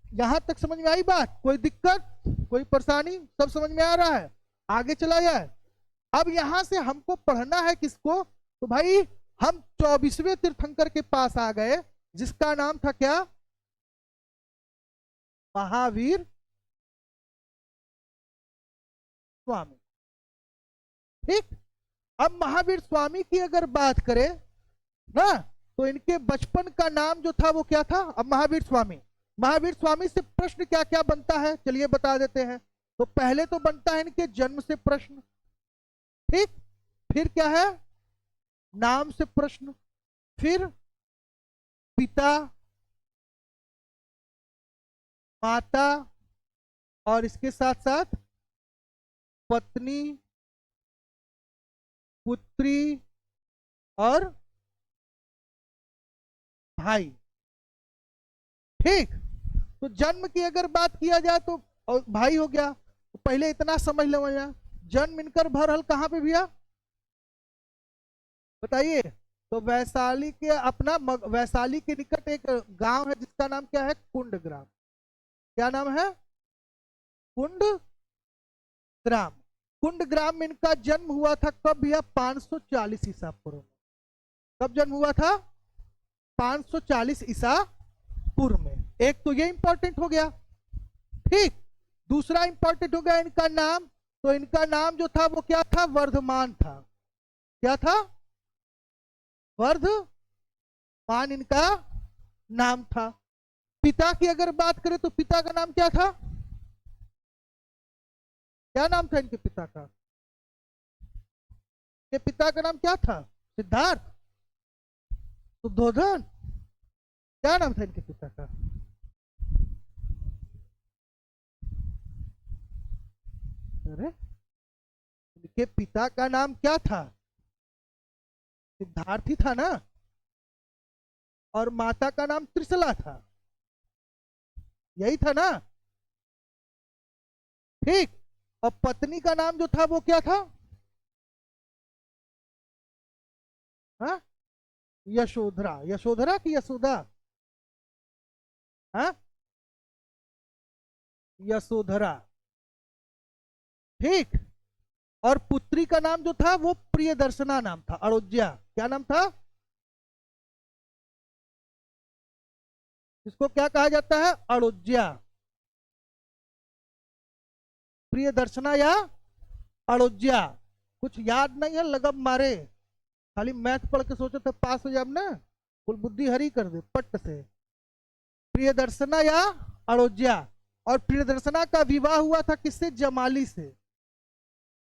यहां तक समझ में आई बात? कोई दिक्कत, कोई परेशानी? सब समझ में आ रहा है? आगे चला जाए। अब यहां से हमको पढ़ना है किसको? तो भाई हम 24वें तीर्थंकर के पास आ गए, जिसका नाम था क्या? महावीर स्वामी। ठीक, अब महावीर स्वामी की अगर बात करें ना, तो इनके बचपन का नाम जो था वो क्या था? अब महावीर स्वामी से प्रश्न क्या क्या बनता है, चलिए बता देते हैं। तो पहले तो बनता है इनके जन्म से प्रश्न। ठीक, फिर क्या है? नाम से प्रश्न, फिर पिता, माता, और इसके साथ साथ पत्नी, पुत्री और भाई। ठीक, तो जन्म की अगर बात किया जाए तो और भाई हो गया। तो पहले इतना समझ लो भैया, जन्म इनकर भरल कहां पे भैया? बताइए। तो वैशाली के अपना वैशाली के निकट एक गांव है जिसका नाम क्या है? कुंडग्राम। क्या नाम है? कुंडग्राम। कुंडग्राम में इनका जन्म हुआ था कब भैया? 540 ईसा पूर्व में। कब जन्म हुआ था? 540 ईसा पूर्व में। एक तो ये इंपॉर्टेंट हो गया, ठीक। दूसरा इंपॉर्टेंट हो गया इनका नाम। तो इनका नाम जो था वो क्या था? वर्धमान था। क्या था? वर्धमान इनका नाम था। पिता की अगर बात करें तो पिता का नाम क्या था? क्या नाम था इनके पिता का? के पिता का नाम क्या था? सिद्धार्थ, शुद्धोधन, क्या नाम था इनके पिता का? अरे, इनके पिता का नाम क्या था? सिद्धार्थ ही था ना। और माता का नाम त्रिशला था, यही था ना, ठीक। और पत्नी का नाम जो था वो क्या था? हाँ, यशोधरा। यशोधरा की यशोदा? हाँ, यशोधरा, ठीक। और पुत्री का नाम जो था वो प्रियदर्शना नाम था, अड़ोज्या। क्या नाम था? इसको क्या कहा जाता है? अड़ोज्या। प्रियदर्शना या अड़ोज्या। कुछ याद नहीं है, लगम मारे। खाली मैथ पढ़ के सोचो तो पास हो जाए ना, कुल बुद्धि हरी कर दे पट से। प्रियदर्शना या अड़ोज्या। और प्रियदर्शना का विवाह हुआ था किससे? जमाली से।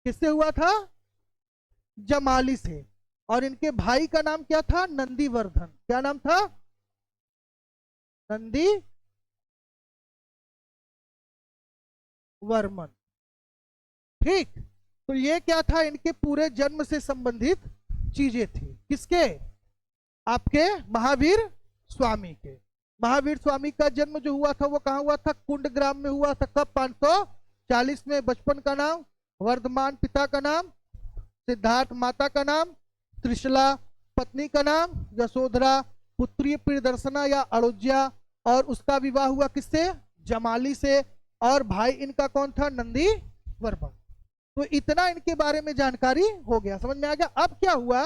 किससे हुआ था? जमाली से। और इनके भाई का नाम क्या था? नंदीवर्धन। क्या नाम था? नंदी वर्मन, ठीक। तो ये क्या था? इनके पूरे जन्म से संबंधित चीजें थी। किसके? आपके महावीर स्वामी के। महावीर स्वामी का जन्म जो हुआ था वो कहाँ हुआ था? कुंडग्राम में हुआ था। कब? 540 में। बचपन का नाम वर्धमान, पिता का नाम सिद्धार्थ, माता का नाम त्रिशला, पत्नी का नाम यशोधरा, पुत्री प्रियदर्शना या अड़ोज्या। और उसका विवाह हुआ किससे? जमाली से। और भाई इनका कौन था? नंदी वर्मन। तो इतना इनके बारे में जानकारी हो गया, समझ में आ गया। अब क्या हुआ?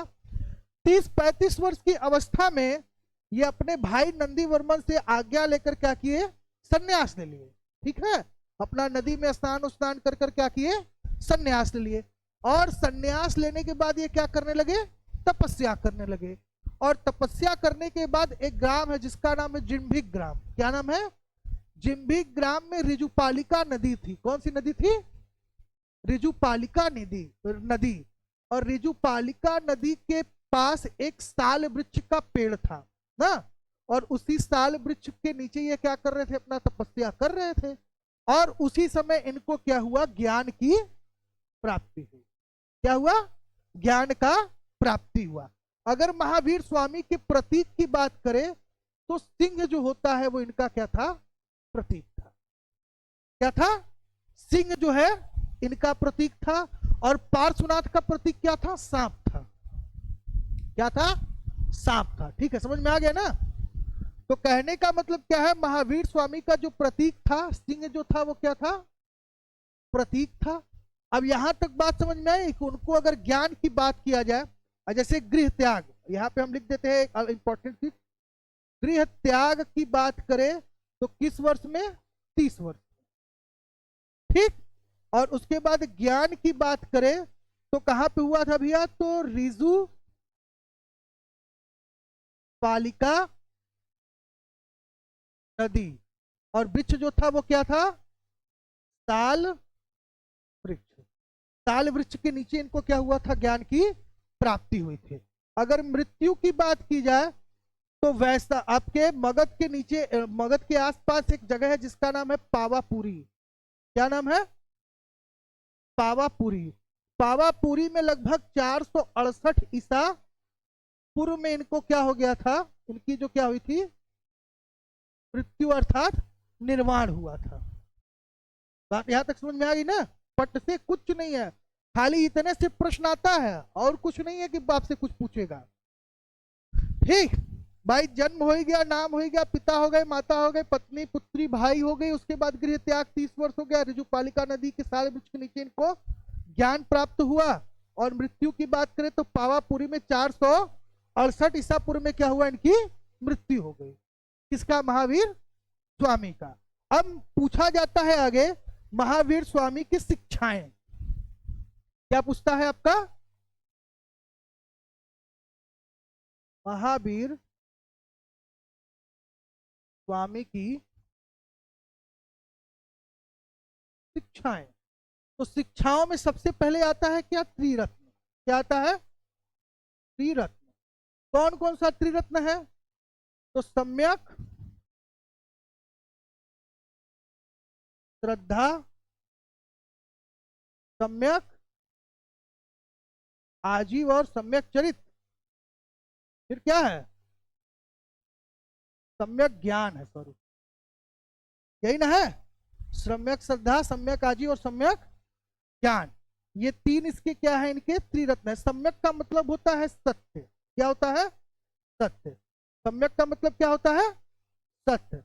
30-35 वर्ष की अवस्था में ये अपने भाई नंदी वर्मन से आज्ञा लेकर क्या किए? संन्यास ले लिए, ठीक है। अपना नदी में स्नान स्नान कर कर क्या किए? संन्यास ले लिए। और संन्यास लेने के बाद ये क्या करने लगे? तपस्या करने लगे। और तपस्या करने के बाद एक ग्राम है जिसका नाम है जिम्भिक ग्राम। क्या नाम है? जिम्भिक ग्राम में ऋजुपालिका नदी थी। कौन सी नदी थी? ऋजुपालिका नदी। और ऋजुपालिका नदी के पास एक साल वृक्ष का पेड़ था ना। और उसी साल वृक्ष के नीचे ये क्या कर रहे थे? अपना तपस्या कर रहे थे। और उसी समय इनको क्या हुआ? ज्ञान की प्राप्ति हुई। क्या हुआ? ज्ञान का प्राप्ति हुआ। अगर महावीर स्वामी के प्रतीक की बात करें तो सिंह जो होता है वो इनका क्या था? प्रतीक था। क्या था? सिंह जो है इनका प्रतीक था। और पार्श्वनाथ का प्रतीक क्या था? सांप था। क्या था? सांप था, ठीक है, समझ में आ गया ना। तो कहने का मतलब क्या है? महावीर स्वामी का जो प्रतीक था, सिंह जो था वो क्या था? प्रतीक था। अब यहां तक बात समझ में आई कि उनको अगर ज्ञान की बात किया जाए, जैसे गृह त्याग, यहां पे हम लिख देते हैं इंपॉर्टेंट चीज। गृह त्याग की बात करें तो किस वर्ष में? 30 वर्ष, ठीक। और उसके बाद ज्ञान की बात करें तो कहां पे हुआ था भैया? तो रिजु पालिका नदी। और वृक्ष जो था वो क्या था? ताल वृक्ष। ताल वृक्ष के नीचे इनको क्या हुआ था? ज्ञान की प्राप्ति हुई थी। अगर मृत्यु की बात की जाए तो वैसा आपके मगध के नीचे, मगध के आसपास एक जगह है जिसका नाम है पावापुरी। क्या नाम है? पावापुरी। पावापुरी में लगभग 468 ईसा पूर्व में इनको क्या हो गया था? इनकी जो क्या हुई थी? मृत्यु अर्थात निर्वाण हुआ था। बात यहां तक समझ में आ गई ना। पट से कुछ नहीं है, खाली इतने से प्रश्न आता है और कुछ नहीं है कि बाप से कुछ पूछेगा। ठीक भाई, जन्म हो ही गया, नाम हो ही गया, पिता हो गए, माता हो गए, पत्नी पुत्री भाई हो गई, उसके बाद गृह त्याग 30 वर्ष हो गया, ऋजुपालिका नदी के सारे वृक्ष के नीचे इनको ज्ञान प्राप्त हुआ। और मृत्यु की बात करें तो पावापुरी में 468 ईसा पूर्व में क्या हुआ, इनकी मृत्यु हो गई। किसका? महावीर स्वामी का। अब पूछा जाता है आगे महावीर स्वामी की शिक्षाएं, क्या पूछता है आपका? महावीर स्वामी की शिक्षाएं। तो शिक्षाओं में सबसे पहले आता है क्या? त्रिरत्न। क्या आता है? त्रिरत्न। कौन कौन सा त्रिरत्न है? तो सम्यक श्रद्धा, सम्यक आजीव और सम्यक चरित्र। फिर क्या है? सम्यक ज्ञान है, सॉरी, यही ना है? सम्यक श्रद्धा, सम्यक आजीव और सम्यक ज्ञान, ये तीन इसके क्या है? इनके त्रिरत्न है। सम्यक का मतलब होता है सत्य। क्या होता है? सत्य। सम्यक का मतलब क्या होता है? सत्य।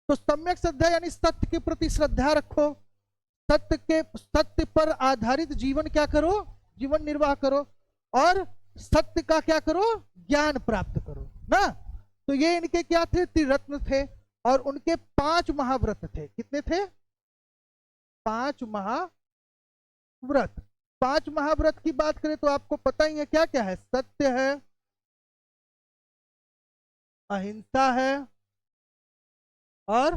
तो सम्यक श्रद्धा यानी सत्य के प्रति श्रद्धा रखो, सत्य पर आधारित जीवन क्या करो? जीवन निर्वाह करो, और सत्य का क्या करो? ज्ञान प्राप्त करो ना। तो ये इनके क्या थे? त्रिरत्न थे। और उनके 5 महाव्रत थे। कितने थे? 5 महाव्रत। 5 महाव्रत की बात करें तो आपको पता ही है क्या क्या है? सत्य है, अहिंसा है, और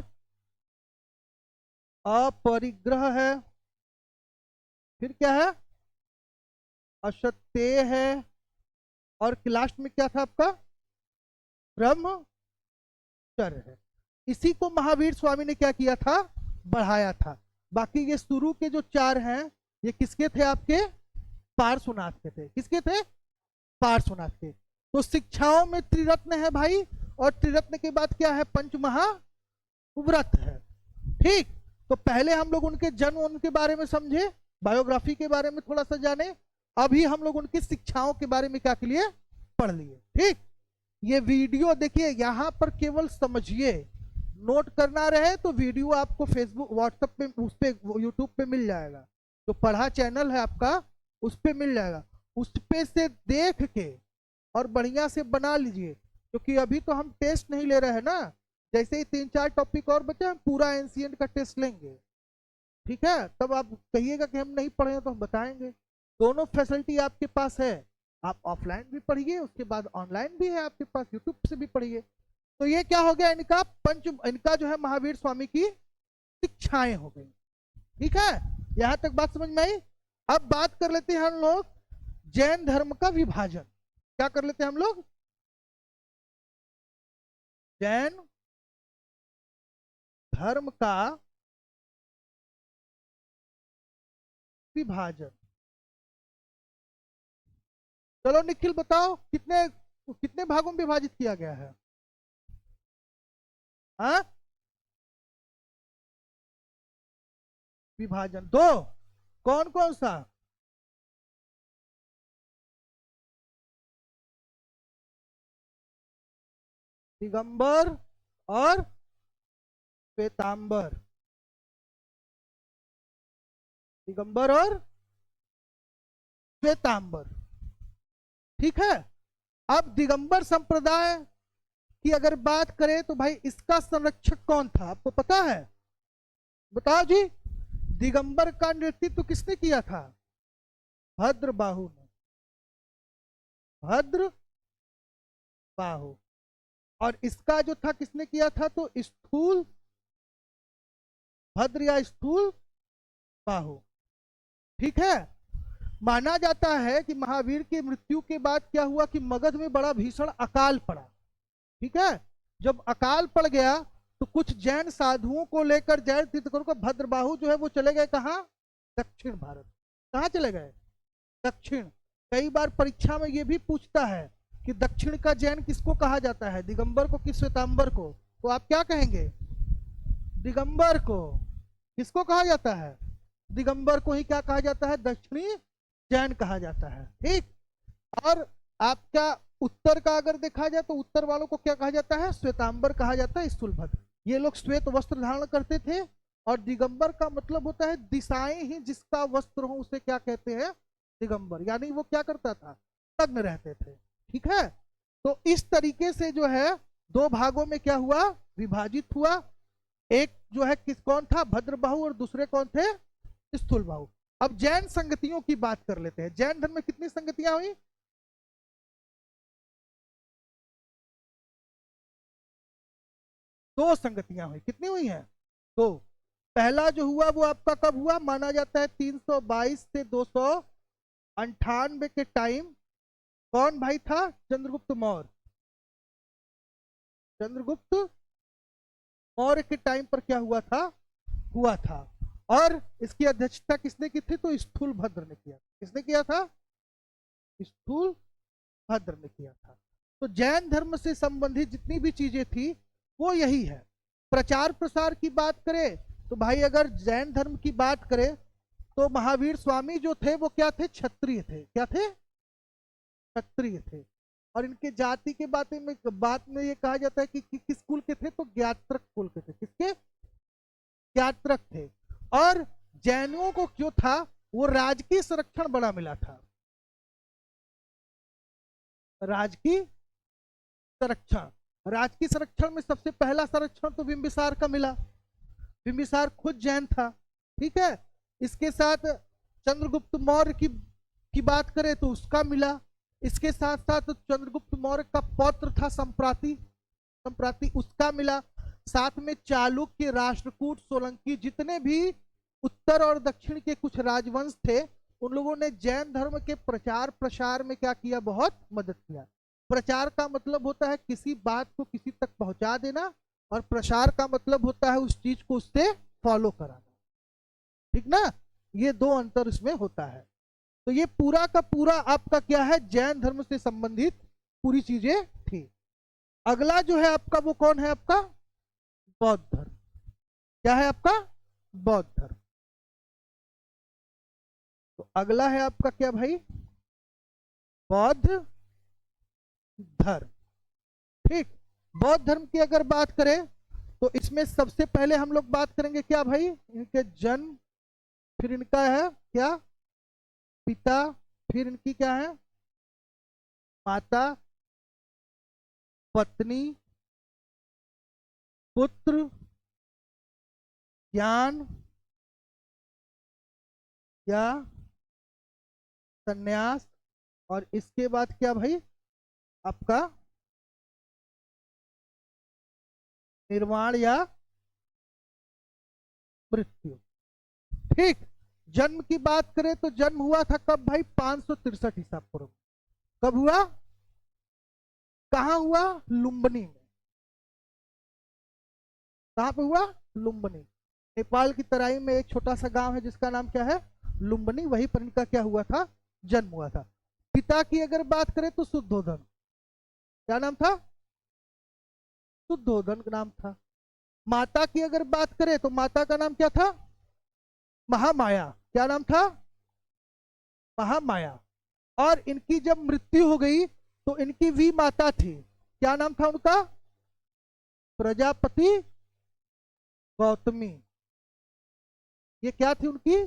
अपरिग्रह है। फिर क्या है? असत्य है, और लास्ट में क्या था आपका? ब्रह्मचर्य है। इसी को महावीर स्वामी ने क्या किया था? बढ़ाया था। बाकी ये शुरू के जो 4 हैं ये किसके थे? आपके पार्श्वनाथ के थे। किसके थे? पार्श्वनाथ के। तो शिक्षाओं में त्रिरत्न है भाई, और त्रिरत्न के बाद क्या है? 5 महाव्रत है। ठीक, तो पहले हम लोग उनके जन्म, उनके बारे में समझे, बायोग्राफी के बारे में थोड़ा सा जाने। अभी हम लोग उनकी शिक्षाओं के बारे में क्या के लिए पढ़ लिए। ठीक, ये वीडियो देखिए, यहां पर केवल समझिए, नोट करना रहे तो वीडियो आपको फेसबुक, व्हाट्सएप पे, उस पे, यूट्यूब पे मिल जाएगा। जो पढ़ा चैनल है आपका उस पे मिल जाएगा, उस पे से देख के और बढ़िया से बना लीजिए। क्योंकि अभी तो हम टेस्ट नहीं ले रहे हैं ना, जैसे ही 3-4 टॉपिक और बचे हम पूरा एंशिएंट का टेस्ट लेंगे। ठीक है, तब आप कहिएगा कि हम नहीं पढ़े तो हम बताएंगे। दोनों फैसिलिटी आपके पास है, आप ऑफलाइन भी पढ़िए, उसके बाद ऑनलाइन भी है आपके पास, यूट्यूब से भी पढ़िए। तो ये क्या हो गया? इनका जो है महावीर स्वामी की शिक्षाएं हो गई। ठीक है, यहां तक बात समझ में आई। अब बात कर लेते हैं हम लोग जैन धर्म का विभाजन। क्या कर लेते हैं हम लोग? जैन धर्म का विभाजन। चलो निखिल बताओ, कितने कितने भागों में विभाजित किया गया है? हाँ, विभाजन 2। कौन कौन सा? दिगंबर और श्वेतांबर। दिगंबर और श्वेतांबर। ठीक है, अब दिगंबर संप्रदाय की अगर बात करें तो भाई इसका संरक्षक कौन था? आपको पता है? बताओ जी। दिगंबर का नेतृत्व किसने किया था? भद्रबाहु ने। भद्रबाहु। और इसका जो था किसने किया था? तो स्थूल भद्र या स्थूल बाहु। ठीक है, माना जाता है कि महावीर की मृत्यु के बाद क्या हुआ कि मगध में बड़ा भीषण अकाल पड़ा। ठीक है, जब अकाल पड़ गया तो कुछ जैन साधुओं को लेकर, जैन तीर्थंकरों को, भद्रबाहु जो है वो चले गए कहाँ? दक्षिण भारत। कहाँ चले गए? दक्षिण। कई बार परीक्षा में ये भी पूछता है कि दक्षिण का जैन किसको कहा जाता है, दिगंबर को कि श्वेतांबर को? तो आप क्या कहेंगे? दिगंबर को। किसको कहा जाता है? दिगंबर को ही क्या कहा जाता है? दक्षिणी जैन कहा जाता है। ठीक, और आपका उत्तर का अगर देखा जाए तो उत्तर वालों को क्या कहा जाता है? श्वेतांबर कहा जाता है, स्थूलभद्र। ये लोग श्वेत वस्त्र धारण करते थे। और दिगंबर का मतलब होता है दिशाएं ही जिसका वस्त्र हो उसे क्या कहते हैं? दिगंबर। यानी वो क्या करता था? नग्न रहते थे। ठीक है, तो इस तरीके से जो है दो भागों में क्या हुआ? विभाजित हुआ। एक जो है कौन था? भद्रबाहु, और दूसरे कौन थे? स्थूलबाहु। अब जैन संगतियों की बात कर लेते हैं। जैन धर्म में कितनी संगतियां हुई? दो संगतियां हुई। कितनी हुई हैं? दो। पहला जो हुआ वो आपका कब हुआ? माना जाता है 322 से 298 के टाइम। कौन भाई था? चंद्रगुप्त मौर्य। चंद्रगुप्त मौर्य के टाइम पर क्या हुआ था? हुआ था। और इसकी अध्यक्षता किसने की थी? तो स्थूलभद्र ने किया। किसने किया था? स्थूलभद्र ने किया था। तो जैन धर्म से संबंधित जितनी भी चीजें थी वो यही है। प्रचार प्रसार की बात करें तो भाई अगर जैन धर्म की बात करें तो महावीर स्वामी जो थे वो क्या थे? क्षत्रिय थे। क्या थे? क्षत्रिय थे। और इनके जाति के बात में ये कहा जाता है कि किस कुल के थे? तो ज्ञात्रक कुल के थे। किसके? ज्ञात्रक थे। और जैनों को जो था वो राजकीय संरक्षण बड़ा मिला था। राजकीय संरक्षण। राजकीय संरक्षण में सबसे पहला संरक्षण तो बिंबिसार का मिला। बिंबिसार खुद जैन था। ठीक है, इसके साथ चंद्रगुप्त मौर्य की बात करें तो उसका मिला। इसके साथ साथ चंद्रगुप्त मौर्य का पौत्र था संप्राति, उसका मिला। साथ में चालुक्य, राष्ट्रकूट, सोलंकी, जितने भी उत्तर और दक्षिण के कुछ राजवंश थे उन लोगों ने जैन धर्म के प्रचार प्रसार में क्या किया? बहुत मदद किया। प्रचार का मतलब होता है किसी बात को किसी तक पहुंचा देना, और प्रसार का मतलब होता है उस चीज को उससे फॉलो कराना। ठीक ना? ये दो अंतर इसमें होता है। तो ये पूरा का पूरा आपका क्या है? जैन धर्म से संबंधित पूरी चीजें थी। अगला जो है आपका वो कौन है? आपका बौद्ध धर्म। क्या है आपका? बौद्ध धर्म। तो अगला है आपका क्या भाई? बौद्ध धर्म। ठीक, बौद्ध धर्म की अगर बात करें तो इसमें सबसे पहले हम लोग बात करेंगे क्या भाई? इनके जन्म, फिर इनका है क्या? पिता, फिर इनकी क्या है? माता, पत्नी, पुत्र, ज्ञान या संन्यास, और इसके बाद क्या भाई? आपका निर्वाण या मृत्यु। ठीक, जन्म की बात करें तो जन्म हुआ था कब भाई? 563 ईसा पूर्व। कब हुआ? कहां हुआ? लुम्बिनी में। कहां पे हुआ? लुम्बिनी। नेपाल की तराई में एक छोटा सा गांव है जिसका नाम क्या है? लुम्बिनी। वहीं पर इनका क्या हुआ था? जन्म हुआ था। पिता की अगर बात करें तो शुद्धोधन। क्या नाम था? शुद्धोधन का नाम था। माता की अगर बात करें तो माता का नाम क्या था? महामाया। क्या नाम था? महामाया। और इनकी जब मृत्यु हो गई तो इनकी भी माता थी। क्या नाम था उनका? प्रजापति गौतमी। ये क्या थी उनकी?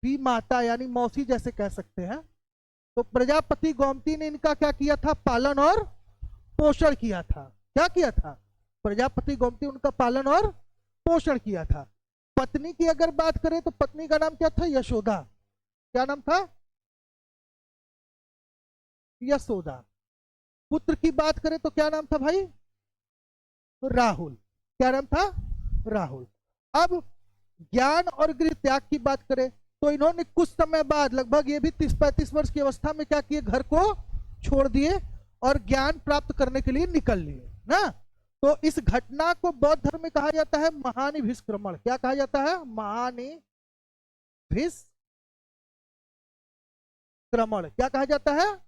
भी माता, यानी मौसी जैसे कह सकते हैं। तो प्रजापति गौमती ने इनका क्या किया था? पालन और पोषण किया था। क्या किया था? प्रजापति गौमती उनका पालन और पोषण किया था। पत्नी की अगर बात करें तो पत्नी का नाम क्या था? यशोदा। क्या नाम था? यशोदा। पुत्र की बात करें तो क्या नाम था भाई? राहुल। क्या नाम था? राहुल। अब ज्ञान और गृह त्याग की बात करें तो इन्होंने कुछ समय बाद, लगभग ये भी 30-35 वर्ष की अवस्था में क्या किए? घर को छोड़ दिए और ज्ञान प्राप्त करने के लिए निकल लिए ना। तो इस घटना को बौद्ध धर्म में कहा जाता है महानिभिष्क्रमण। क्या कहा जाता है? महानिभिष्क्रमण। क्या कहा जाता है?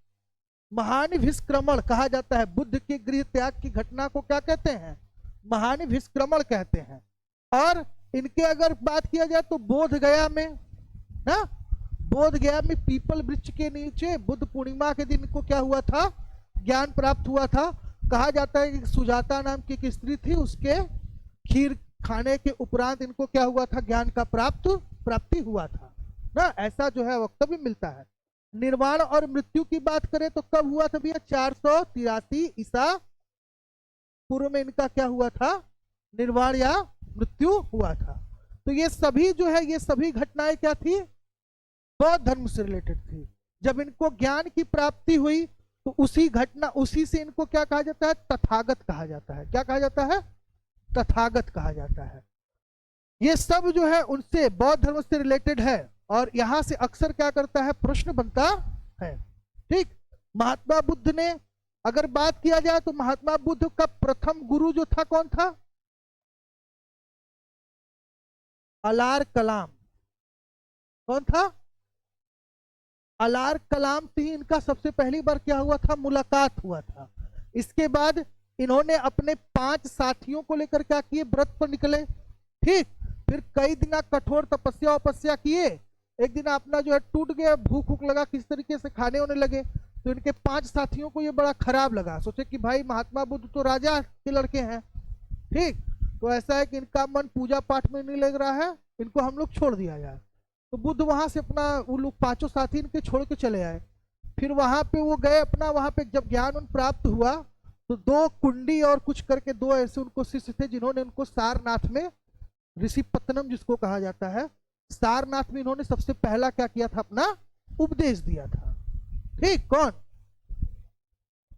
महानिभिष्क्रमण कहा जाता है। बुद्ध के गृह त्याग की घटना को क्या कहते हैं? महानिभिष्क्रमण कहते हैं। और इनके अगर बात किया जाए तो बोध गया में ना, बोध गया में पीपल वृक्ष के नीचे बुद्ध पूर्णिमा के दिन को क्या हुआ था? ज्ञान प्राप्त हुआ था। कहा जाता है कि सुजाता नाम की एक स्त्री थी, उसके खीर खाने के उपरांत इनको क्या हुआ था, ज्ञान का प्राप्ति हुआ था ना, ऐसा जो है वक्तव्य मिलता है। निर्वाण और मृत्यु की बात करें तो कब हुआ था भैया, 483 ईसा पूर्व में इनका क्या हुआ था, निर्वाण या मृत्यु हुआ था। तो ये सभी जो है, ये सभी घटनाएं क्या थी, बौद्ध धर्म से रिलेटेड थी। जब इनको ज्ञान की प्राप्ति हुई तो उसी घटना, उसी से इनको क्या कहा जाता है, तथागत कहा जाता है। क्या कहा जाता है, तथागत कहा जाता है। ये सब जो है उनसे बौद्ध धर्म से रिलेटेड है, और यहां से अक्सर क्या करता है, प्रश्न बनता है। ठीक, महात्मा बुद्ध ने अगर बात किया जाए तो महात्मा बुद्ध का प्रथम गुरु जो था कौन था, अलार कलाम। कौन था, अलार कलाम से ही इनका सबसे पहली बार क्या हुआ था, मुलाकात हुआ था। इसके बाद इन्होंने अपने 5 साथियों को लेकर क्या किए, व्रत पर निकले। ठीक, फिर कई दिन कठोर तपस्या किए। एक दिन अपना जो है टूट गया, भूख लगा, किस तरीके से खाने होने लगे। तो इनके 5 साथियों को ये बड़ा खराब लगा, सोचे कि भाई महात्मा बुद्ध तो राजा के लड़के हैं। ठीक, तो ऐसा है कि इनका मन पूजा पाठ में नहीं लग रहा है, इनको हम लोग छोड़ दिया जाए। तो बुद्ध वहां से अपना, वो लोग 5 साथी इनके छोड़ के चले आए। फिर वहां पे वो गए अपना, वहां पे जब ज्ञान प्राप्त हुआ तो 2 कुंडी और कुछ करके 2 ऐसे उनको शिष्य थे, जिन्होंने उनको सारनाथ में, ऋषि पत्तनम जिसको कहा जाता है, सारनाथ में इन्होंने सबसे पहला क्या किया था, अपना उपदेश दिया था। ठीक, कौन,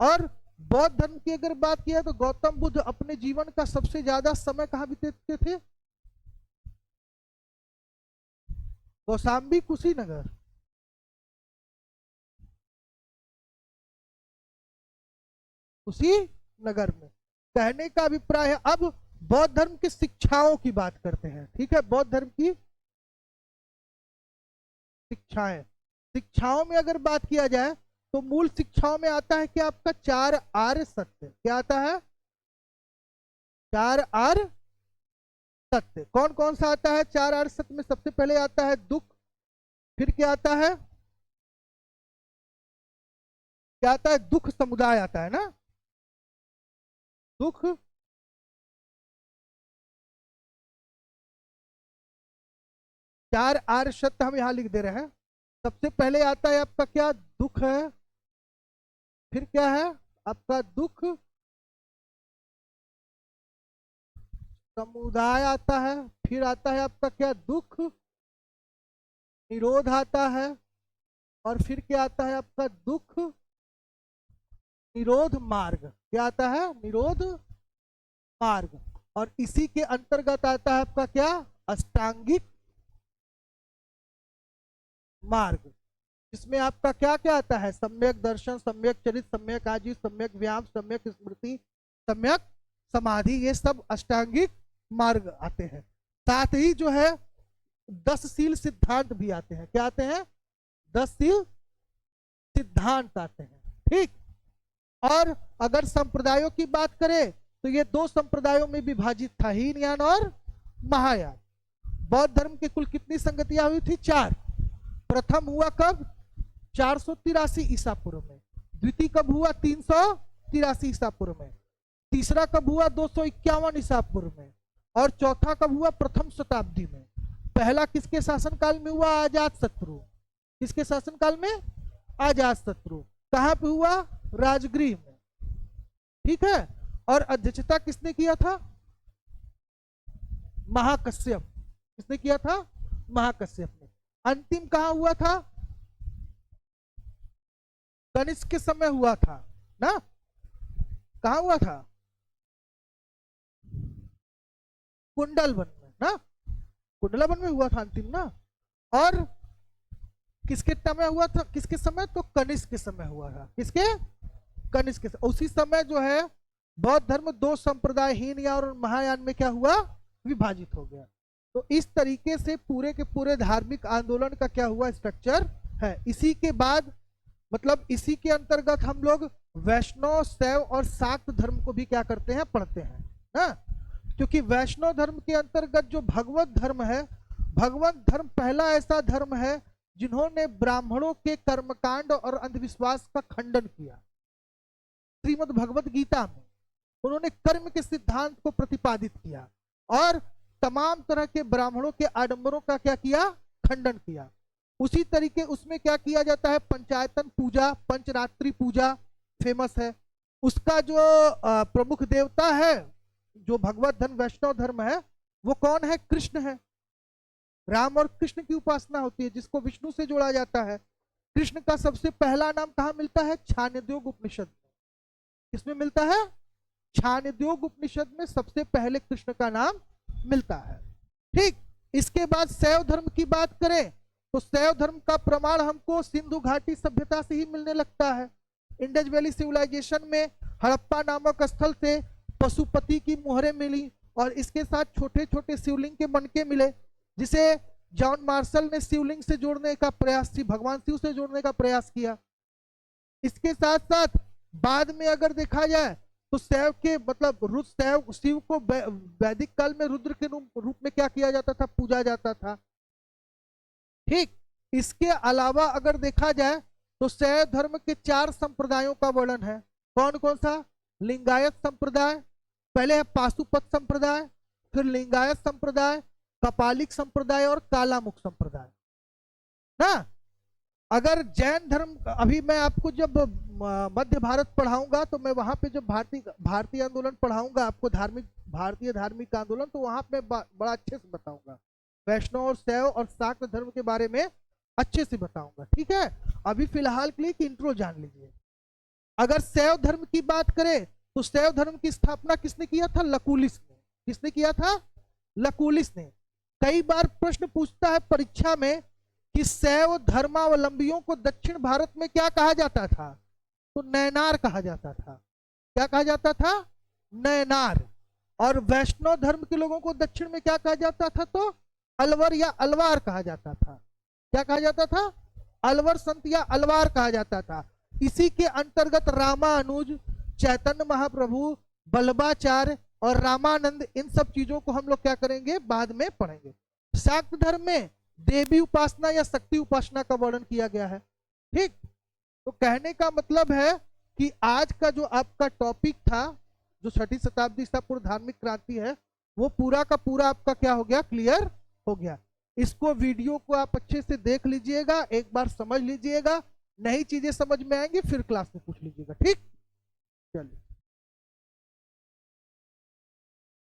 और बौद्ध धर्म की अगर बात किया तो गौतम बुद्ध अपने जीवन का सबसे ज्यादा समय कहां बिताते थे, कौशाम्बी कुशीनगर। कुशीनगर में। कहने का अभिप्राय है, अब बौद्ध धर्म की शिक्षाओं की बात करते हैं। ठीक है, बौद्ध धर्म की शिक्षाएं, शिक्षाओं में अगर बात किया जाए तो मूल शिक्षाओं में आता है कि आपका 4 आर्य सत्य। क्या आता है, 4 आर्य सत्य। कौन कौन सा आता है 4 आर्य सत्य में, सबसे पहले आता है दुख, फिर क्या आता है, क्या आता है, दुख समुदाय आता है ना, दुख, 4 आर्य सत्य हम यहां लिख दे रहे हैं। सबसे पहले आता है आपका क्या, दुख है, फिर क्या है आपका दुख समुदाय आता है, फिर आता है आपका क्या, दुख निरोध आता है, और फिर क्या आता है आपका, दुख निरोध मार्ग। क्या आता है, निरोध मार्ग। और इसी के अंतर्गत आता है आपका क्या, अष्टांगिक मार्ग, इसमें आपका क्या क्या आता है, सम्यक दर्शन, सम्यक चरित, सम्यक आजीव, सम्यक व्यायाम, सम्यक स्मृति, सम्यक समाधि, ये सब अष्टांगिक मार्ग आते हैं। साथ ही जो है 10 शील सिद्धांत भी आते हैं। क्या आते हैं, 10 शील सिद्धांत आते हैं। ठीक, और अगर संप्रदायों की बात करें तो ये 2 संप्रदायों में विभाजित था, हीनयान और महायान। बौद्ध धर्म की कुल कितनी संगतियां हुई थी, 4। प्रथम हुआ कब, 483 ईसा पूर्व में। द्वितीय कब हुआ, 383 ईसा पूर्व में। तीसरा कब हुआ, 251 ईसा पूर्व में। और चौथा कब हुआ, प्रथम शताब्दी में। पहला किसके शासनकाल में हुआ, आजाद शत्रु। किसके शासनकाल में, आजाद शत्रु। कहां पे हुआ, राजगृह में। ठीक है, और अध्यक्षता किसने किया था, महाकश्यप। किसने किया था, महाकश्यप ने। अंतिम कहां हुआ था, कनिष्क के समय हुआ था ना, कहां हुआ था, कुंडलवन में ना, कुंडलवन में हुआ था अंतिम ना। और किसके समय हुआ था, किसके समय, तो कनिष्क के समय हुआ था। किसके, कनिष्क के समय। उसी समय जो है बौद्ध धर्म 2 संप्रदाय, हीनयान और महायान में क्या हुआ, विभाजित हो गया। तो इस तरीके से पूरे के पूरे धार्मिक आंदोलन का क्या हुआ, स्ट्रक्चर है। इसी के बाद मतलब इसी के अंतर्गत हम लोग वैष्णव, शैव और शाक्त धर्म को भी क्या करते हैं, पढ़ते हैं ना। क्योंकि वैष्णव धर्म के अंतर्गत जो भगवत धर्म है, भगवत धर्म पहला ऐसा धर्म है जिन्होंने ब्राह्मणों के कर्मकांड और अंधविश्वास का खंडन किया। श्रीमद् भगवत गीता में उन्होंने कर्म के सिद्धांत को प्रतिपादित किया और तमाम तरह के ब्राह्मणों के आडंबरों का क्या किया, खंडन किया। उसी तरीके उसमें क्या किया जाता है, पंचायतन पूजा, पंचरात्रि पूजा फेमस है। उसका जो प्रमुख देवता है, जो भगवत धन वैष्णव धर्म है, वो कौन है, कृष्ण है। राम और कृष्ण की उपासना होती है जिसको विष्णु से जोड़ा जाता है। कृष्ण का सबसे पहला नाम कहाँ मिलता है, छांदोग्य उपनिषद में। किसमें मिलता है, छांदोग्य उपनिषद में सबसे पहले कृष्ण का नाम मिलता है। ठीक, इसके बाद शैव धर्म की बात करें तो शैव धर्म का प्रमाण हमको सिंधु घाटी सभ्यता से ही मिलने लगता है। इंडस वैली सिविलाइजेशन में हड़प्पा नामक स्थल से पशुपति की मुहरें मिली और इसके साथ छोटे छोटे शिवलिंग के मनके मिले, जिसे जॉन मार्शल ने शिवलिंग से जोड़ने का प्रयास, भगवान शिव से जोड़ने का प्रयास किया। इसके साथ साथ बाद में अगर देखा जाए तो शैव के मतलब शिव को वैदिक काल में रुद्र के रूप में क्या किया जाता था, पूजा जाता था। ठीक, इसके अलावा अगर देखा जाए तो शैव धर्म के 4 संप्रदायों का वर्णन है। कौन कौन सा, लिंगायत संप्रदाय, पहले है पाशुपत संप्रदाय, फिर लिंगायत संप्रदाय, कपालिक संप्रदाय और कालामुख संप्रदाय ना। अगर जैन धर्म, अभी मैं आपको जब मध्य भारत पढ़ाऊंगा तो मैं वहां पे जब भारतीय आंदोलन पढ़ाऊंगा आपको, भारतीय धार्मिक आंदोलन, तो वहां पे बड़ा अच्छे से बताऊंगा, वैष्णव और शैव और शाक्त धर्म के बारे में अच्छे से बताऊंगा। ठीक है, अभी फिलहाल के लिए एक इंट्रो जान लीजिए। अगर शैव धर्म की बात करें तो शैव धर्म की स्थापना किसने किया था, लकुलिस ने। किसने किया था, लकुलिस ने। कई बार प्रश्न पूछता है परीक्षा में कि शैव धर्मावलंबियों को दक्षिण भारत में क्या कहा जाता था, तो नैनार कहा जाता था। क्या कहा जाता था, नैनार। और वैष्णव धर्म के लोगों को दक्षिण में क्या कहा जाता था, तो अलवर या अलवार कहा जाता था। क्या कहा जाता था, अलवर संत या अलवार कहा जाता था। इसी के अंतर्गत रामानुज, चैतन्य महाप्रभु, बल्लभाचार्य और रामानंद, इन सब चीजों को हम लोग क्या करेंगे, बाद में पढ़ेंगे। शाक्त धर्म में देवी उपासना या शक्ति उपासना का वर्णन किया गया है। ठीक, तो कहने का मतलब है कि आज का जो आपका टॉपिक था, जो 6वीं शताब्दी ईसा पूर्व धार्मिक क्रांति है, वो पूरा का पूरा आपका क्या हो गया, क्लियर हो गया। इसको वीडियो को आप अच्छे से देख लीजिएगा, एक बार समझ लीजिएगा, नई चीजें समझ में आएंगी फिर क्लास में पूछ लीजिएगा। ठीक, चलिए।